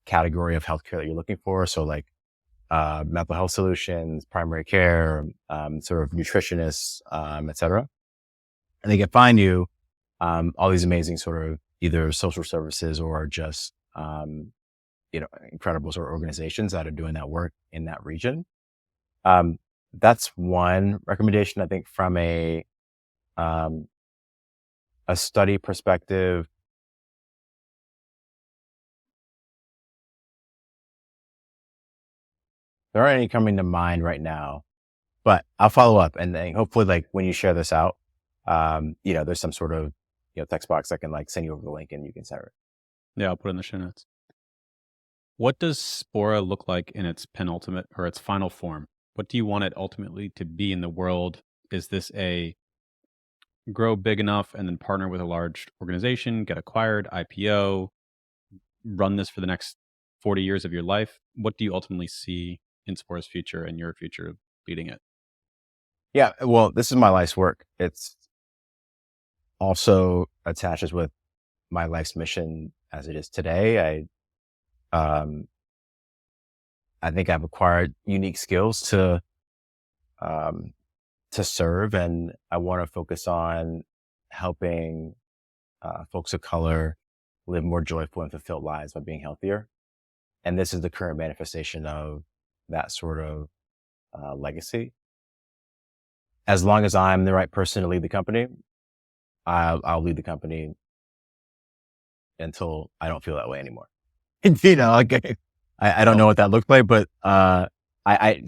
category of healthcare that you're looking for. So like, mental health solutions, primary care, sort of nutritionists, et cetera. And they can find you, all these amazing sort of either social services or just, incredible sort of organizations that are doing that work in that region. Um, that's one recommendation. I think from um, a study perspective, there aren't any coming to mind right now, but I'll follow up and then hopefully like when you share this out, there's some sort of, text box I can like send you over the link and you can share it. Yeah, I'll put it in the show notes. What does Spora look like in its penultimate or its final form? What do you want it ultimately to be in the world? Is this a grow big enough and then partner with a large organization, get acquired, IPO, run this for the next 40 years of your life? What do you ultimately see in Spora's future and your future leading it? Yeah, well, this is my life's work. It's also attaches with my life's mission as it is today. Um, I think I've acquired unique skills um, to serve, and I want to focus on helping folks of color live more joyful and fulfilled lives by being healthier. And this is the current manifestation of that sort of legacy. As long as I'm the right person to lead the company, I'll lead the company until I don't feel that way anymore. Like, I don't Well, know what that looks like, but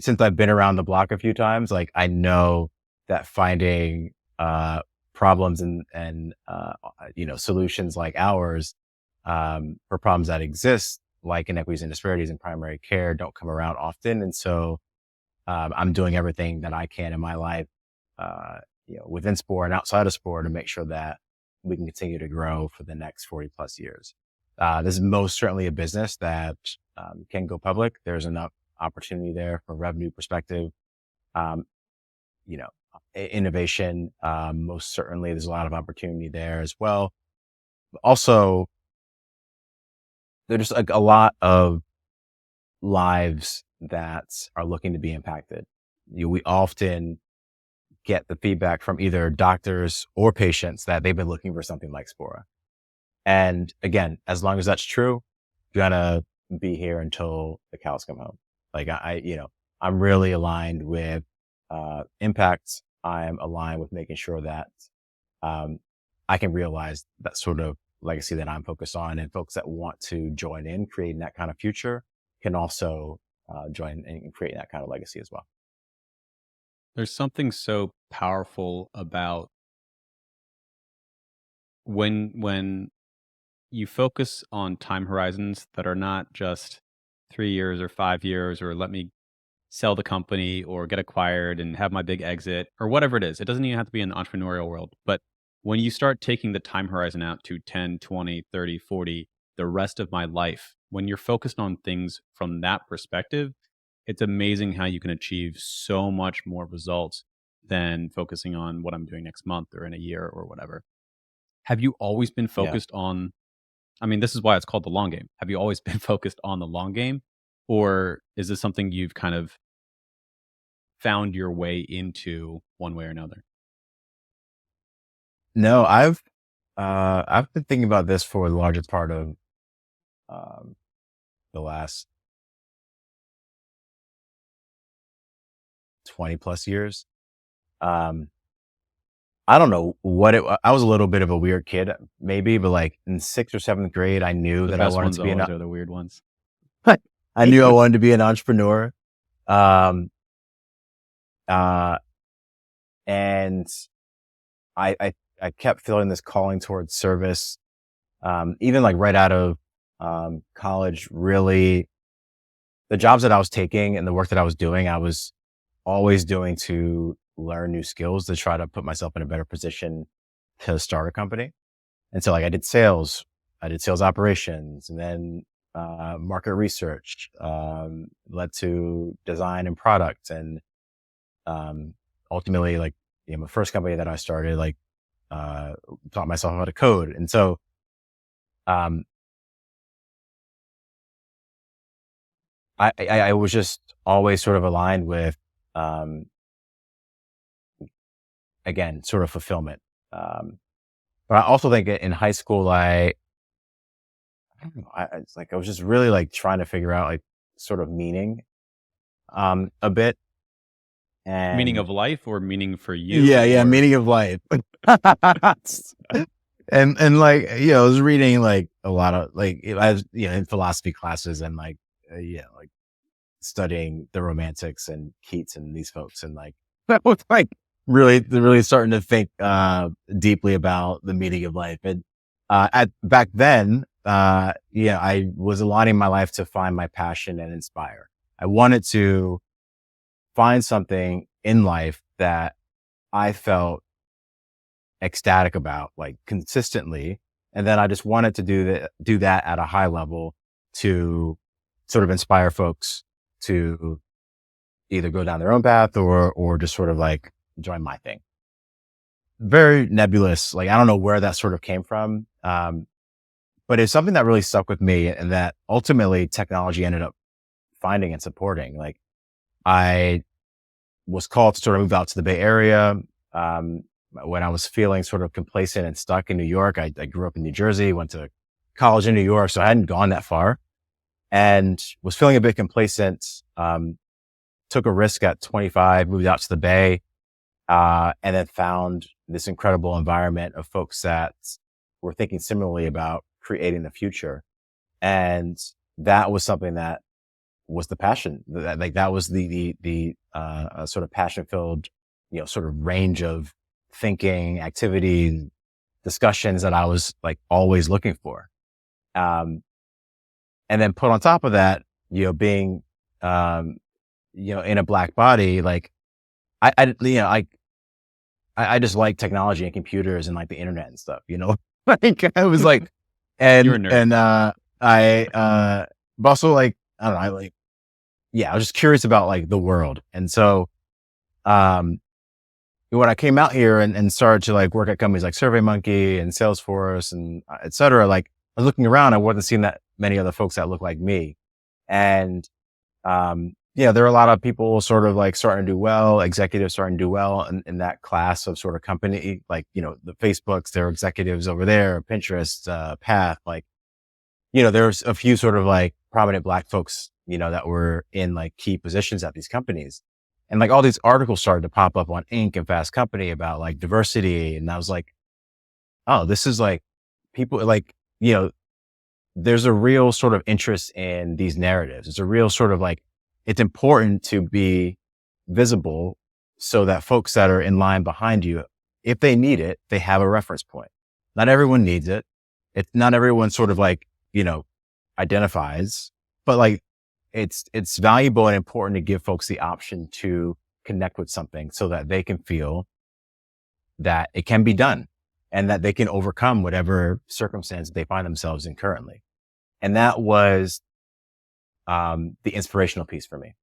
since I've been around the block a few times, like I know that finding problems and solutions like ours for problems that exist, like inequities and disparities in primary care, don't come around often. And so I'm doing everything that I can in my life, within Spore and outside of Spore, to make sure that we can continue to grow for the next 40 plus years. This is most certainly a business that can go public. There's enough opportunity there from a revenue perspective. Um, you know, Innovation, most certainly there's a lot of opportunity there as well. Also, there's just like a lot of lives that are looking to be impacted. We often get the feedback from either doctors or patients that they've been looking for something like Spora. And again, as long as that's true, gonna be here until the cows come home. Like I'm really aligned with impact. I'm aligned with making sure that um, I can realize that sort of legacy that I'm focused on, and folks that want to join in creating that kind of future can also join in creating that kind of legacy as well. there's something so powerful about when you focus on time horizons that are not just 3 years or 5 years or let me sell the company or get acquired and have my big exit or whatever it is. It doesn't even have to be in the entrepreneurial world. But when you start taking the time horizon out to 10, 20, 30, 40, the rest of my life, when you're focused on things from that perspective, it's amazing how you can achieve so much more results than focusing on what I'm doing next month or in a year or whatever. Have you always been Yeah. focused on, I mean, this is why it's called the long game. Have you always been focused on the long game? Or is this something you've kind of found your way into one way or another? No, I've been thinking about this for the largest part of um, the last 20 plus years. Um, I don't know what I was a little bit of a weird kid, maybe, but like in sixth or seventh grade, I knew The that I best wanted ones to be always are the weird ones. I knew I wanted to be an entrepreneur. Um, uh, and I kept feeling this calling towards service. Even like right out of, college, really the jobs that I was taking and the work that I was doing, I was always doing to learn new skills to try to put myself in a better position to start a company. And so like I did sales operations, and then market research, led to design and product. And um, ultimately, like, my first company that I started, like, uh, taught myself how to code. And so um, I was just always sort of aligned with, um, again, sort of fulfillment. Um, but I also think in high school, I don't know. It's like I was just really like trying to figure out like sort of meaning a bit. Meaning And of life or meaning for you yeah, or meaning of life. And like, I was reading like a lot of like I was, in philosophy classes, and like like studying the romantics and Keats and these folks, and like that was like really starting to think deeply about the meaning of life. And at back then, yeah, I was aligning my life to find my passion and inspire. I wanted to find something in life that I felt ecstatic about, like consistently. And then I just wanted to do that at a high level to sort of inspire folks to either go down their own path or just sort of like join my thing. Very nebulous. Like, I don't know where that sort of came from. But it's something that really stuck with me and that ultimately technology ended up finding and supporting. Like, I was called to sort of move out to the Bay Area. Um, when I was feeling sort of complacent and stuck in New York, I grew up in New Jersey, went to college in New York. So I hadn't gone that far and was feeling a bit complacent. Took a risk at 25, moved out to the Bay, and then found this incredible environment of folks that were thinking similarly about creating the future. And that was something that was the passion. That was the sort of passion filled, sort of range of thinking, activity, discussions that I was like always looking for. Um, and then put on top of that, being, um, in a black body, like I just like technology and computers and like the internet and stuff, like I was like, You're a nerd. but also like, I don't know, yeah, I was just curious about like the world. And so, um, when I came out here and started to like work at companies like SurveyMonkey and Salesforce and et cetera, like I was looking around, I wasn't seeing that many other folks that look like me. And, yeah, there are a lot of people sort of like starting to do well, executives starting to do well in that class of sort of company, like, the Facebooks, there are executives over there, Pinterest, Path, like, there's a few sort of like prominent black folks, that were in like key positions at these companies. And like all these articles started to pop up on Inc. and Fast Company about like diversity. And I was like, oh, this is like people like, there's a real sort of interest in these narratives. It's a real sort of like, it's important to be visible so that folks that are in line behind you, if they need it, they have a reference point. Not everyone needs it. It's not everyone sort of like, identifies, but like it's valuable and important to give folks the option to connect with something so that they can feel that it can be done and that they can overcome whatever circumstance they find themselves in currently. And that was, the inspirational piece for me.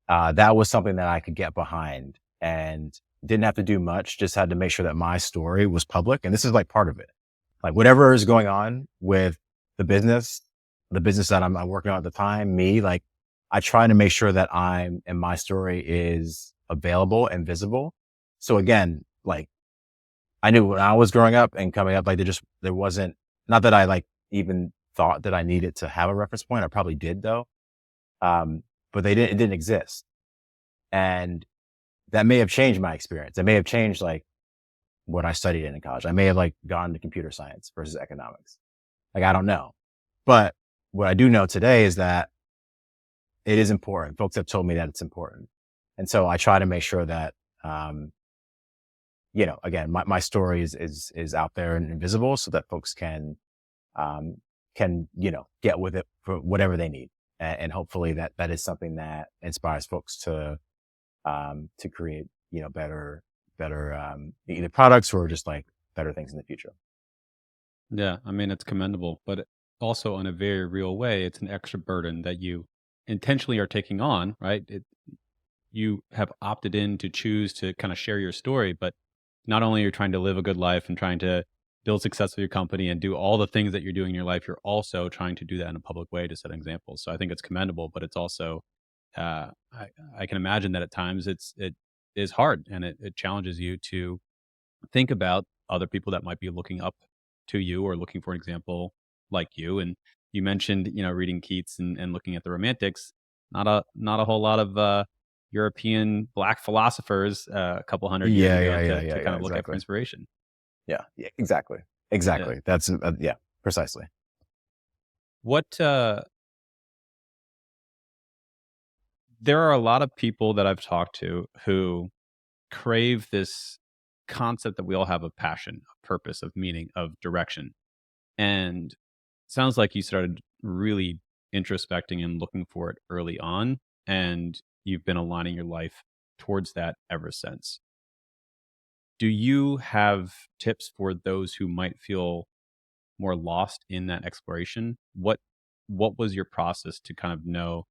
That was something that I could get behind and didn't have to do much, just had to make sure that my story was public. And this is like part of it. Like whatever is going on with the business that I'm working on at the time, me, like I try to make sure that and my story is available and visible. So again, like I knew when I was growing up and coming up, like there wasn't, not that I like even thought that I needed to have a reference point. I probably did though. But it didn't exist. And that may have changed my experience. It may have changed like what I studied in college. I may have like gone to computer science versus economics. Like, I don't know. But what I do know today is that it is important. Folks have told me that it's important. And so I try to make sure that, again, my story is out there and visible so that folks um, get with it for whatever they need. And hopefully that is something that inspires folks to create, better, either products or just like better things in the future. Yeah, I mean, it's commendable, but also in a very real way, it's an extra burden that you intentionally are taking on, right? You have opted in to choose to kind of share your story, but not only are you trying to live a good life and trying to build success with your company and do all the things that you're doing in your life, you're also trying to do that in a public way to set an example. So I think it's commendable, but it's also, I can imagine that at times it is hard and it challenges you to think about other people that might be looking up to you or looking for an example like you. And you mentioned, reading Keats and looking at the Romantics. Not a whole lot of European black philosophers a couple hundred years Yeah, ago yeah, yeah, to yeah, kind yeah, of look at for exactly. inspiration. Yeah, yeah, exactly. Yeah. Exactly. That's, yeah, precisely. What there are a lot of people that I've talked to who crave this concept that we all have of passion, of purpose, of meaning, of direction. And Sounds like you started really introspecting and looking for it early on, and you've been aligning your life towards that ever since. Do you have tips for those who might feel more lost in that exploration? What was your process to kind of know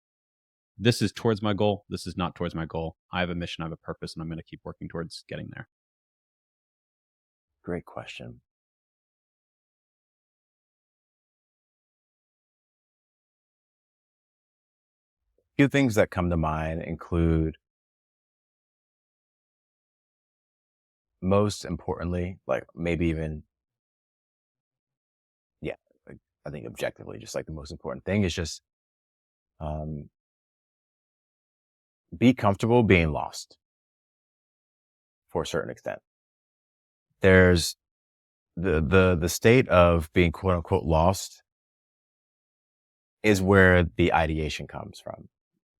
this is towards my goal, this is not towards my goal. I have a mission, I have a purpose, and I'm going to keep working towards getting there. Great question. Few things that come to mind include, most importantly, like maybe even, yeah, like, I think objectively, just like the most important thing is just um, be comfortable being lost for a certain extent. There's the state of being quote unquote lost is where the ideation comes from.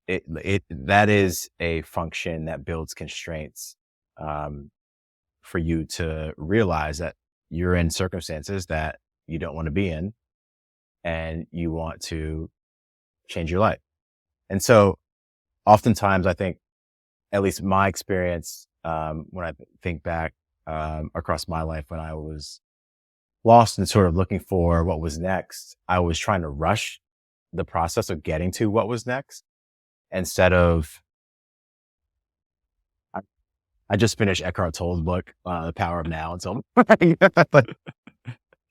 It that is a function that builds constraints um, for you to realize that you're in circumstances that you don't want to be in, and you want to change your life. And so, oftentimes, I think, at least my experience, when I think back across my life, when I was lost and sort of looking for what was next, I was trying to rush the process of getting to what was next instead of. I, I just finished Eckhart Tolle's book, The Power of Now, and so but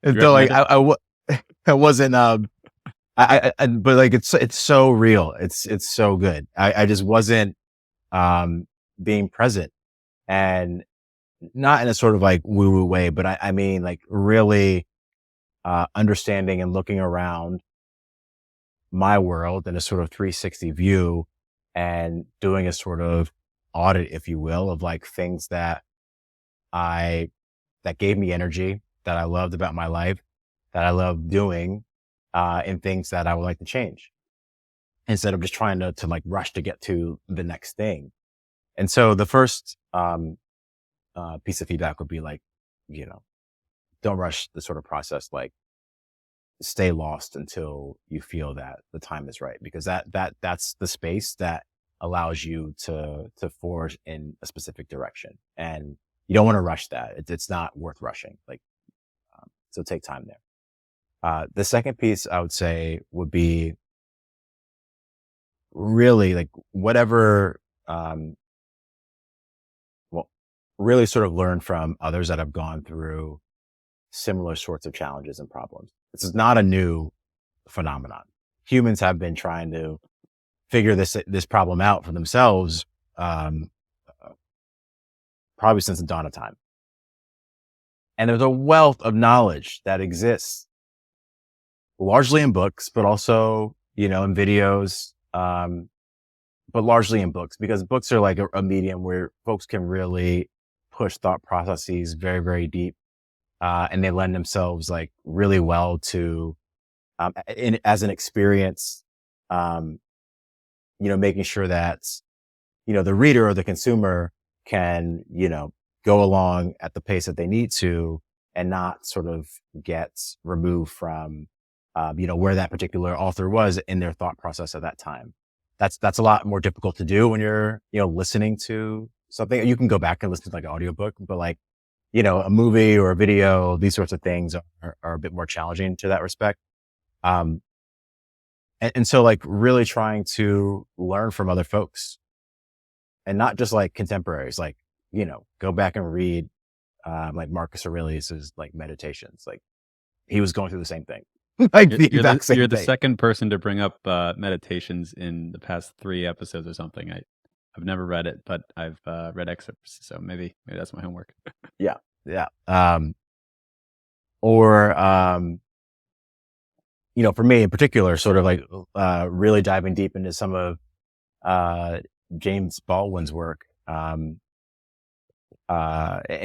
Do you until like recommend it? I wasn't but like it's so real. It's so good. I just wasn't um being present, and not in a sort of like woo woo way, but I mean like really understanding and looking around my world in a sort of 360 view, and doing a sort of audit, if you will, of like things I that gave me energy, that I loved about my life, that I love doing, and things that I would like to change, instead of just trying to like rush to get to the next thing. And so the first piece of feedback would be like, you know, don't rush the sort of process. Like, stay lost until you feel that the time is right, because that's the space that allows you to forge in a specific direction, and you don't want to rush that. It's not worth rushing. Like, so take time there. The second piece I would say would be really like whatever, well, really sort of learn from others that have gone through similar sorts of challenges and problems. This is not a new phenomenon. Humans have been trying to figure this problem out for themselves, um, probably since the dawn of time. And there's a wealth of knowledge that exists, largely in books, but also, in videos, but largely in books, because books are like a medium where folks can really push thought processes very, very deep. And they lend themselves like really well to, as an experience, um, making sure that, the reader or the consumer can, go along at the pace that they need to, and not sort of get removed from, where that particular author was in their thought process at that time. That's a lot more difficult to do when you're, listening to something. You can go back and listen to like an audiobook, but like, a movie or a video, these sorts of things are a bit more challenging to that respect. Um, and so like really trying to learn from other folks, and not just like contemporaries, like, go back and read, like Marcus Aurelius's like meditations. Like, he was going through the same thing, like You're the you're the exact you're same the thing. second person to bring up, meditations in the past 3 episodes or something. I've never read it, but I've, read excerpts, so maybe that's my homework. Yeah. Yeah. Or, for me in particular, sort of like, really diving deep into some of, uh, James Baldwin's work, and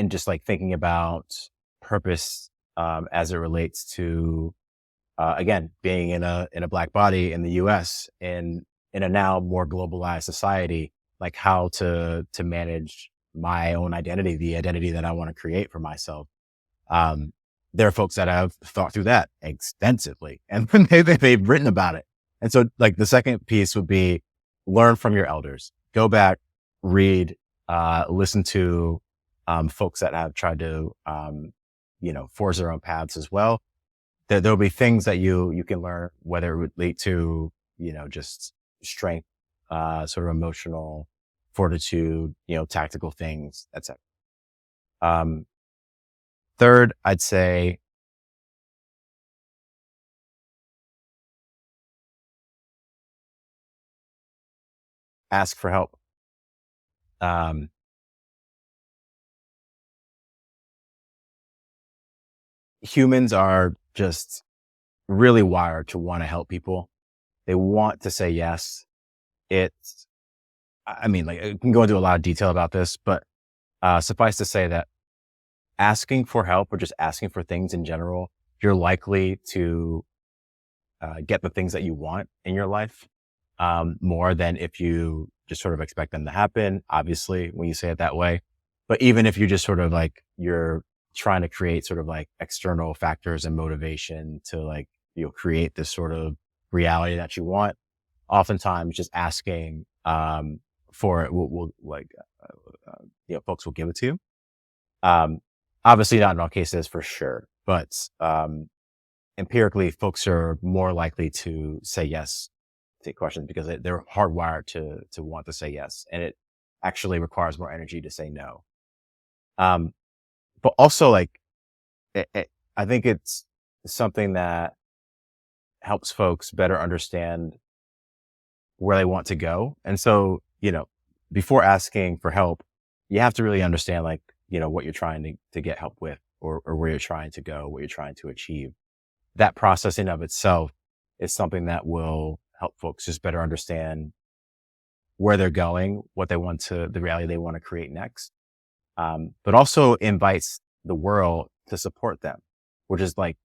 just like thinking about purpose, as it relates to, again, being in a Black body in the US, in a now more globalized society, like how to manage my own identity, the identity that I want to create for myself. Um, there are folks that have thought through that extensively and they've written about it. And so like the second piece would be learn from your elders, go back, read, listen to, folks that have tried to, forge their own paths as well. There'll be things that you can learn, whether it would lead to, just strength, sort of emotional fortitude, tactical things, etc. Um, Third, I'd say ask for help. Um, Humans are just really wired to want to help people. They want to say yes. It's, I mean, like I can go into a lot of detail about this, but suffice to say that asking for help or just asking for things in general, you're likely to get the things that you want in your life, more than if you just sort of expect them to happen. Obviously, when you say it that way, but even if you just sort of like you're trying to create sort of like external factors and motivation to like create this sort of reality that you want, oftentimes just asking for it will like folks will give it to you. Um, Obviously, not in all cases for sure, but empirically, folks are more likely to say yes to questions because they're hardwired to want to say yes, and it actually requires more energy to say no. Um, but also, like, I think it's something that helps folks better understand where they want to go, and so before asking for help, you have to really understand, like, what you're trying to get help with, or where you're trying to go, what you're trying to achieve. That process in of itself is something that will help folks just better understand where they're going, what they want to, the reality they want to create next. But also invites the world to support them, which is like,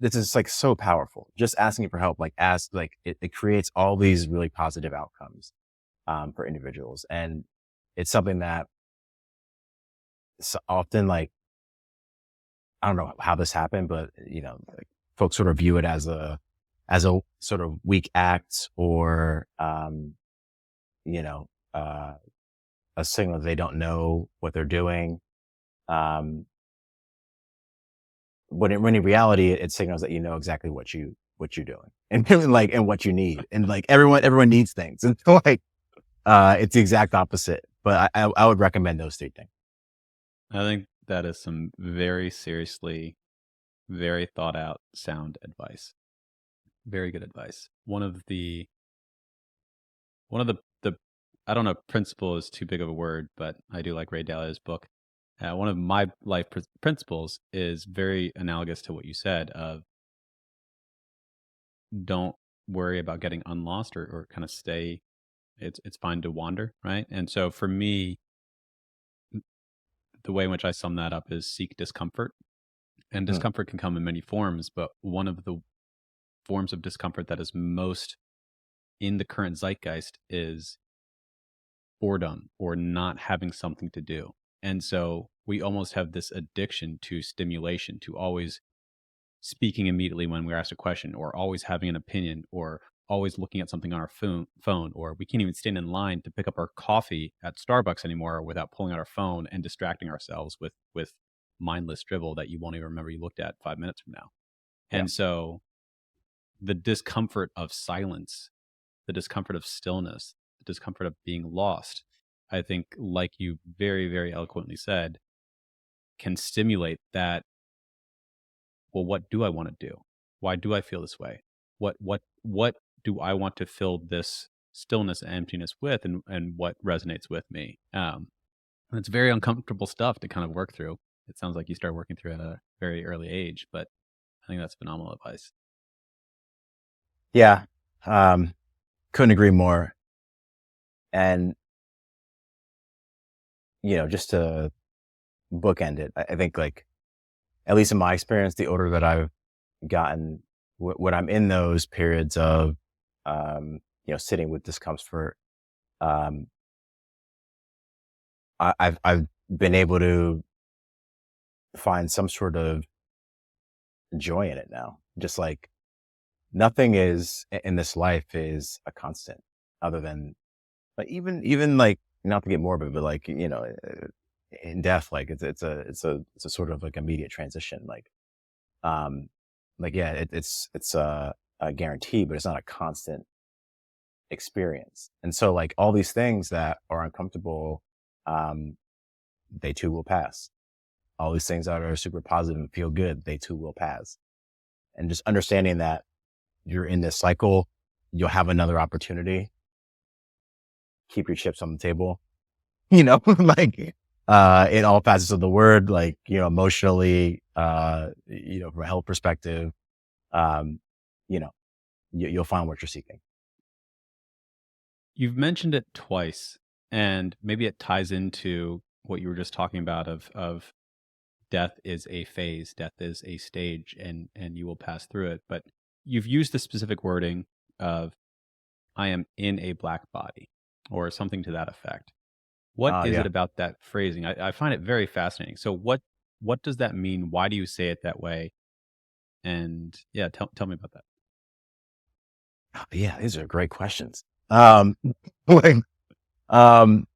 this is like so powerful. Just asking for help, like it creates all these really positive outcomes, for individuals. And it's something that often like, I don't know how this happened, but like folks sort of view it as a sort of weak act or, you know, uh, a signal that they don't know what they're doing. Um, when in reality, it signals that you know exactly what you're doing and like, and what you need. And like everyone needs things. And so like, it's the exact opposite, but I would recommend those three things. I think that is some very seriously, very thought out, sound advice. Very good advice. One of the I don't know, principle is too big of a word, but I do like Ray Dalio's book. One of my life principles is very analogous to what you said of don't worry about getting unlost, or kind of stay. It's fine to wander, right? And so for me, the way in which I sum that up is seek discomfort. And Mm, discomfort can come in many forms, but one of the forms of discomfort that is most in the current zeitgeist is boredom or not having something to do. And so we almost have this addiction to stimulation, to always speaking immediately when we're asked a question, or always having an opinion, or always looking at something on our phone, or we can't even stand in line to pick up our coffee at Starbucks anymore without pulling out our phone and distracting ourselves with mindless drivel that you won't even remember you looked at 5 minutes from now. yeah. And so the discomfort of silence, the discomfort of stillness, the discomfort of being lost, I think, like you very, very eloquently said, can stimulate that. Well, what do I want to do? Why do I feel this way? What do I want to fill this stillness and emptiness with, and what resonates with me? And it's very uncomfortable stuff to kind of work through. It sounds like you start working through at a very early age, but I think that's phenomenal advice. Yeah. Um, couldn't agree more. And, just to bookend it, I think like, at least in my experience, the older that I've gotten, when I'm in those periods of, sitting with discomfort, um, I've been able to find some sort of joy in it now. Just like nothing is in this life is a constant other than like even like not to get morbid, but like, in death, like it's a sort of like immediate transition. Um, yeah, it's a guarantee, but it's not a constant experience. And so like all these things that are uncomfortable, um, they too will pass. All these things that are super positive and feel good, they too will pass. And just understanding that you're in this cycle, you'll have another opportunity. Keep your chips on the table, like, in all facets of the word, like, emotionally, from a health perspective, um, you know, you'll find what you're seeking. You've mentioned it twice, and maybe it ties into what you were just talking about of death is a phase, death is a stage, and you will pass through it. But you've used the specific wording of I am in a black body or something to that effect. What Oh, is it yeah. about that phrasing? I find it very fascinating. So what does that mean? Why do you say it that way? And yeah, tell me about that. Yeah, these are great questions. Like, um,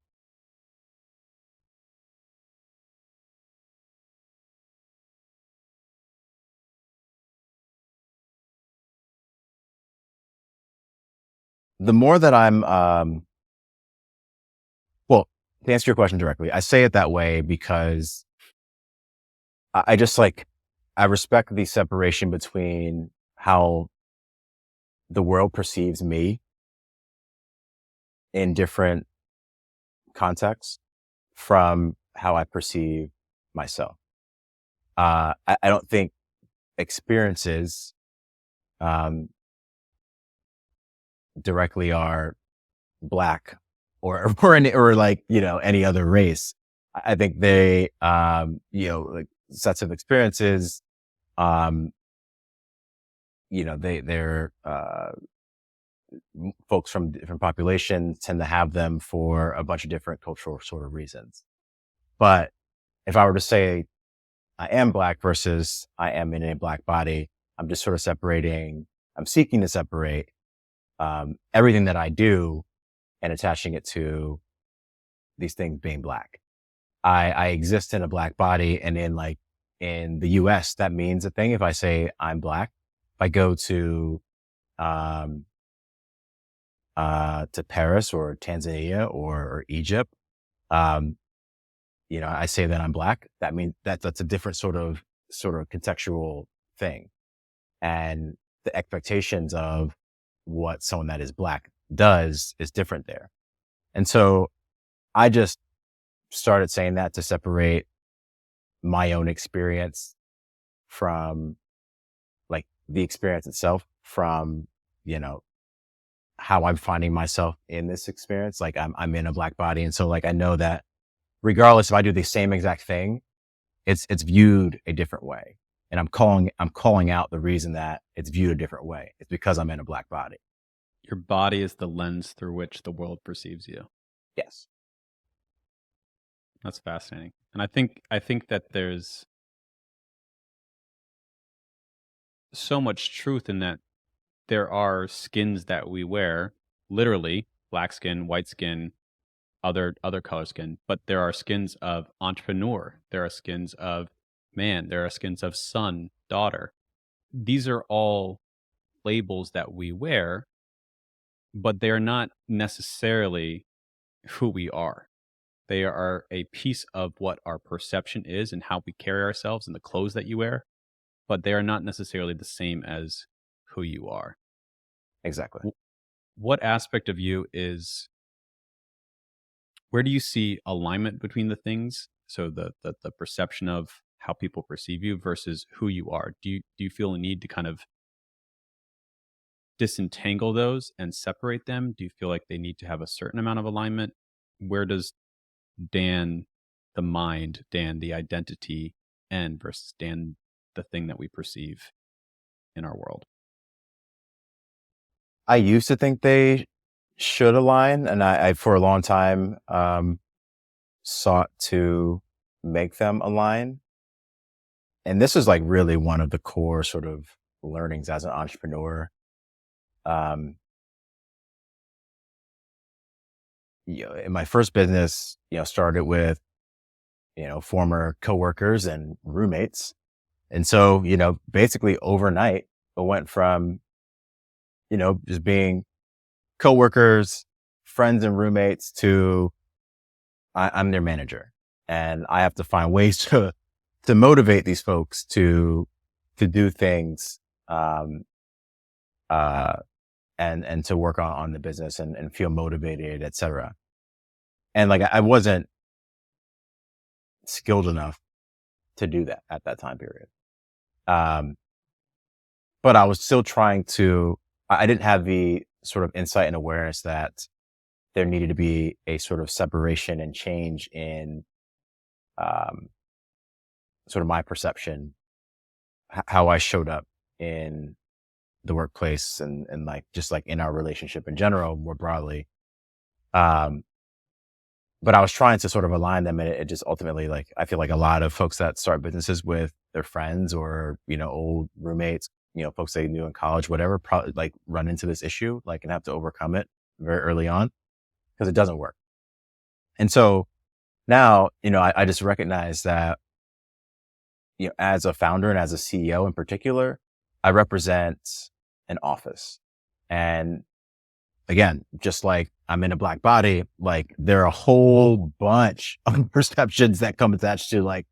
the more that well, to answer your question directly, I say it that way because I just like, I respect the separation between how the world perceives me in different contexts from how I perceive myself. I don't think experiences, um, directly are black or like, any other race. I think they, like sets of experiences, um, they're, folks from different populations tend to have them for a bunch of different cultural sort of reasons. But if I were to say I am black versus I am in a black body, I'm just sort of separating, I'm seeking to separate, everything that I do and attaching it to these things being black. I exist in a black body, and in the US, that means a thing. If I say I'm black, if I go to Paris or Tanzania or Egypt, um, I say that I'm black. That means that's a different sort of contextual thing. And the expectations of what someone that is black does is different there. And so I just started saying that to separate my own experience from like the experience itself from, you know, how I'm finding myself in this experience. Like I'm in a black body. And so like I know that regardless if I do the same exact thing, it's viewed a different way. And I'm calling out the reason that it's viewed a different way. It's because I'm in a black body. Your body is the lens through which the world perceives you. Yes. That's fascinating. And I think that there's so much truth in that. There are skins that we wear, literally black skin, white skin, other color skin, but there are skins of entrepreneur, there are skins of man, there are skins of son, daughter. These are all labels that we wear, but they are not necessarily who we are. They are a piece of what our perception is and how we carry ourselves and the clothes that you wear, but they are not necessarily the same as who you are. Exactly. W- What aspect of you is where do you see alignment between the things? So the perception of how people perceive you versus who you are. Do you feel a need to kind of disentangle those and separate them? Do you feel like they need to have a certain amount of alignment? Where does Dan the mind, Dan the identity end versus Dan the thing that we perceive in our world? I used to think they should align, and I for a long time sought to make them align. and this is like really one of the core sort of learnings as an entrepreneur. Um, in my first business, started with, former coworkers and roommates. And so, basically overnight, it went from, just being coworkers, friends and roommates to I'm their manager, and I have to find ways to motivate these folks to do things, um, uh, and to work on the business and feel motivated, et cetera. And like, I wasn't skilled enough to do that at that time period. Um, but I was still trying to, I didn't have the sort of insight and awareness that there needed to be a sort of separation and change in, um, sort of my perception, how I showed up in the workplace and like, just like in our relationship in general, more broadly. Um, but I was trying to sort of align them, and it just ultimately, like, I feel like a lot of folks that start businesses with their friends or, old roommates, folks they knew in college, whatever, probably like run into this issue, like, and have to overcome it very early on because it doesn't work. And so now, I just recognize that, as a founder and as a CEO in particular, I represent an office. And again, just like I'm in a black body, like there are a whole bunch of perceptions that come attached to like,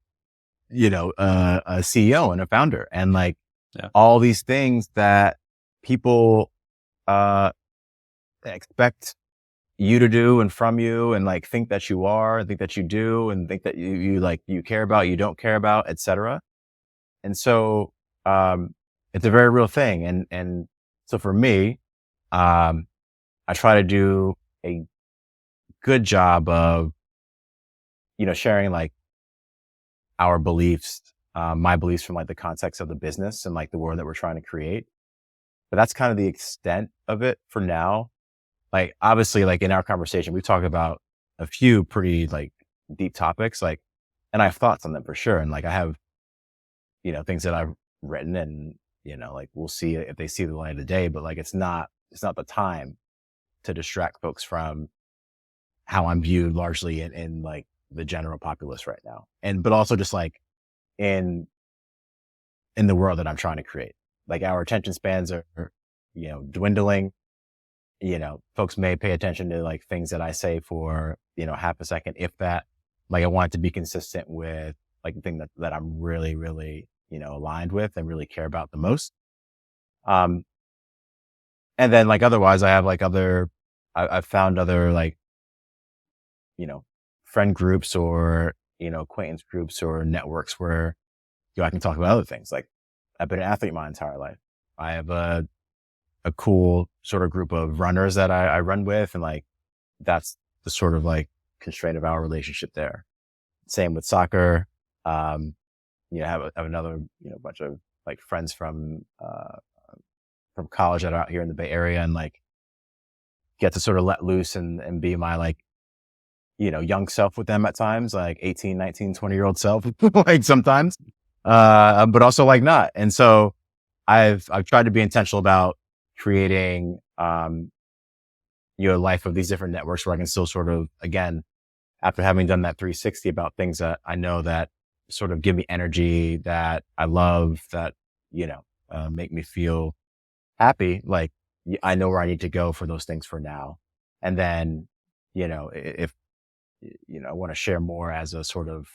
a CEO and a founder, and like Yeah. all these things that people, uh, expect you to do and from you, and like think that you are, think that you do, and think that you like, you care about, you don't care about, etc. And so, it's a very real thing. And so for me, um, I try to do a good job of, sharing like our beliefs, my beliefs from like the context of the business and like the world that we're trying to create. But that's kind of the extent of it for now. Like, obviously, like in our conversation, we've talked about a few pretty like deep topics, like, and I have thoughts on them for sure. And like, I have, things that I've written, and, like, we'll see if they see the light of the day, but like, it's not the time to distract folks from how I'm viewed largely in like the general populace right now. And, but also just like in, in the world that I'm trying to create, like our attention spans are, dwindling. Folks may pay attention to like things that I say for, half a second, if that. Like, I want it to be consistent with like the thing that I'm really, really, aligned with and really care about the most. Um, and then like otherwise, I have like I've found other like, you know, friend groups or, acquaintance groups or networks where, I can talk about other things. Like, I've been an athlete my entire life. I have a cool sort of group of runners that I run with. And like, that's the sort of like constraint of our relationship there. Same with soccer. I have another, bunch of like friends from college that are out here in the Bay Area, and like get to sort of let loose and be my like, young self with them at times, like 18, 19, 20-year-old self, like sometimes, but also like not. And so I've tried to be intentional about creating, a life of these different networks where I can still sort of, again, after having done that 360 about things that I know that sort of give me energy, that I love, that, make me feel happy. Like, I know where I need to go for those things for now. And then, if, I want to share more as a sort of,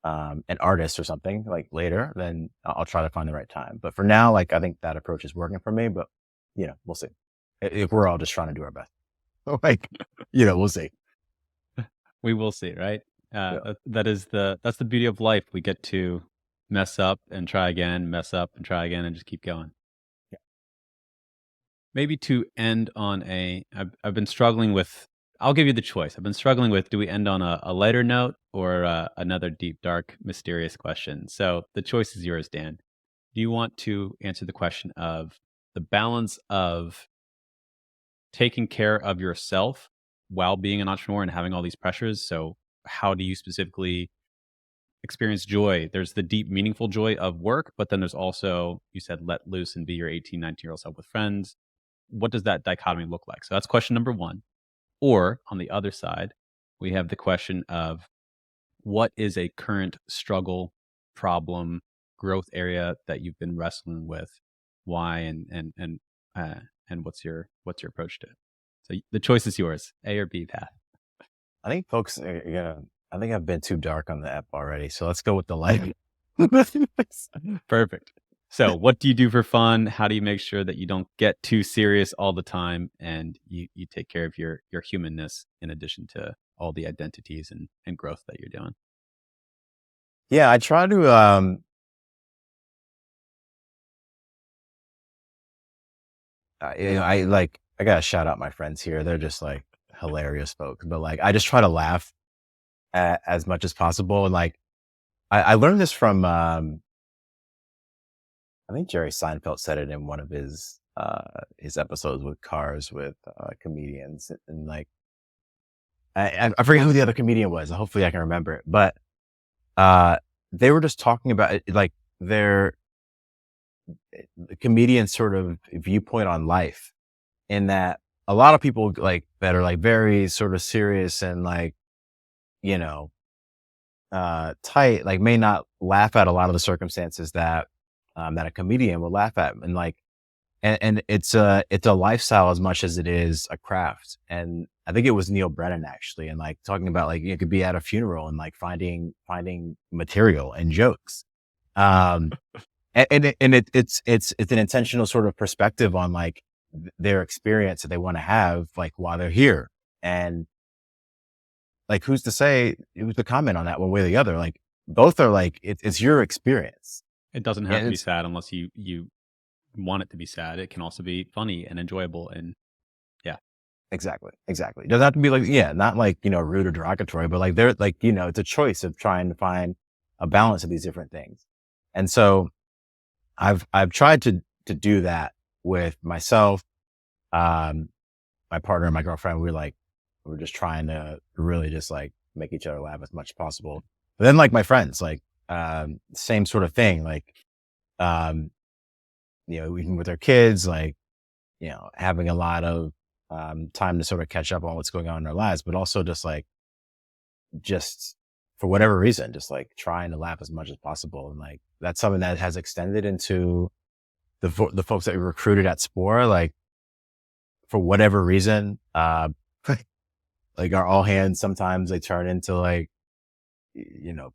an artist or something like later, then I'll try to find the right time. But for now, like, I think that approach is working for me, but, we'll see. If we're all just trying to do our best, like, we'll see. We will see, right? Yeah. That's the beauty of life. We get to mess up and try again, mess up and try again, and just keep going. Maybe to end on I've been struggling with. I'll give you the choice. I've been struggling with. Do we end on a lighter note or another deep, dark, mysterious question? So the choice is yours, Dan. Do you want to answer the question of the balance of taking care of yourself while being an entrepreneur and having all these pressures? So how do you specifically experience joy. There's the deep, meaningful joy of work, but then there's also, you said, let loose and be your 18, 19-year-old self with friends. What does that dichotomy look like? So that's question number one. Or on the other side, we have the question of what is a current struggle, problem, growth area that you've been wrestling with? Why and what's your approach to it? So the choice is yours, A or B path. I think folks are gonna. I think I've been too dark on the app already, so let's go with the light. Perfect. So, what do you do for fun? How do you make sure that you don't get too serious all the time, and you take care of your humanness in addition to all the identities and growth that you're doing? Yeah, I try to. I like. I gotta shout out my friends here. They're just like hilarious folks, but like I just try to laugh as much as possible. And like I learned this from. I think Jerry Seinfeld said it in one of his episodes with Cars with comedians, and like I forget who the other comedian was. Hopefully, I can remember it. But uh, they were just talking about it, like their comedian sort of viewpoint on life, in that a lot of people like that are like very sort of serious and like you know tight, like may not laugh at a lot of the circumstances that that a comedian would laugh at, and like and it's a lifestyle as much as it is a craft. And I think it was Neil Brennan actually, and like talking about like you could be at a funeral and like finding material and jokes, um, it's an intentional sort of perspective on like their experience that they want to have like while they're here, and like who's to comment on that one way or the other? Like both are like it's your experience. It doesn't have And to be it's sad unless you want it to be sad. It can also be funny and enjoyable, and yeah, exactly. It doesn't have to be like, yeah, not like, rude or derogatory, but like they're like, it's a choice of trying to find a balance of these different things. And so I've tried to do that with myself, um, my partner and my girlfriend. We're just trying to really just like make each other laugh as much as possible. But then like my friends, like, same sort of thing, like, um, even with their kids, like, having a lot of time to sort of catch up on what's going on in their lives, but also just for whatever reason, just like trying to laugh as much as possible. And like, that's something that has extended into the folks that we recruited at Spora, like for whatever reason, like our all hands, sometimes they turn into like,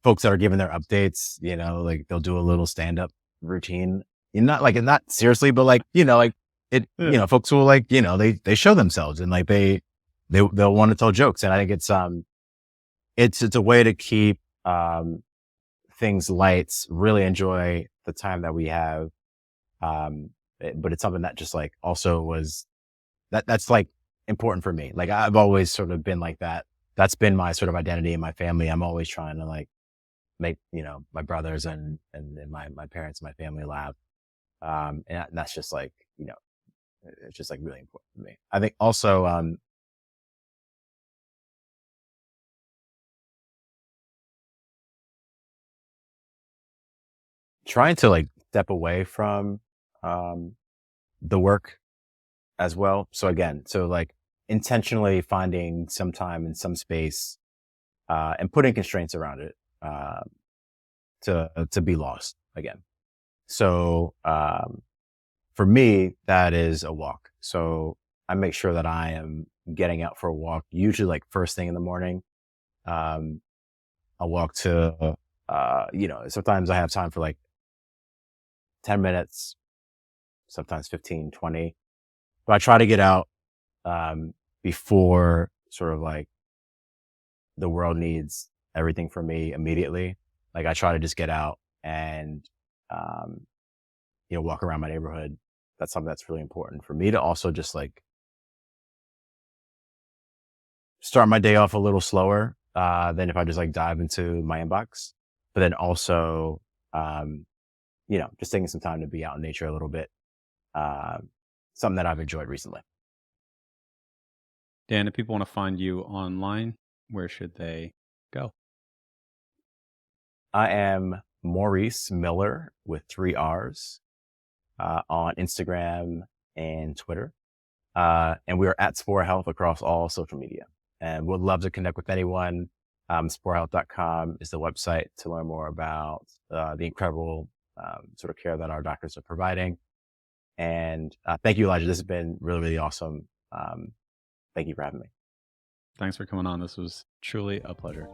folks that are giving their updates, like they'll do a little stand up routine. Not like, not seriously, but like, like it, yeah. folks will like, they show themselves and like they'll want to tell jokes. And I think it's a way to keep, things light, really enjoy the time that we have. But it's something that just like also that's like important for me. Like I've always sort of been like that. That's been my sort of identity in my family. I'm always trying to like make, my brothers and my parents, my family laugh. And that's just like, it's just like really important to me. I think also, trying to like step away from, um, the work as well. So again, so like intentionally finding some time and some space, and putting constraints around it, to be lost again. So, for me, that is a walk. So I make sure that I am getting out for a walk, usually like first thing in the morning. Um, I'll walk to, sometimes I have time for like 10 minutes, sometimes 15, 20. But I try to get out, before sort of like the world needs everything from me immediately. Like I try to just get out and, um, walk around my neighborhood. That's something that's really important for me to also just like start my day off a little slower, than if I just like dive into my inbox. But then also, um, just taking some time to be out in nature a little bit. Um, Something that I've enjoyed recently. Dan, if people want to find you online, where should they go? I am Maurice Miller with 3 R's on Instagram and Twitter. And we are at Spora Health across all social media. And would love to connect with anyone. SporaHealth.com is the website to learn more about the incredible sort of care that our doctors are providing. And thank you, Elijah. This has been really, really awesome. Thank you for having me. Thanks for coming on. This was truly a pleasure.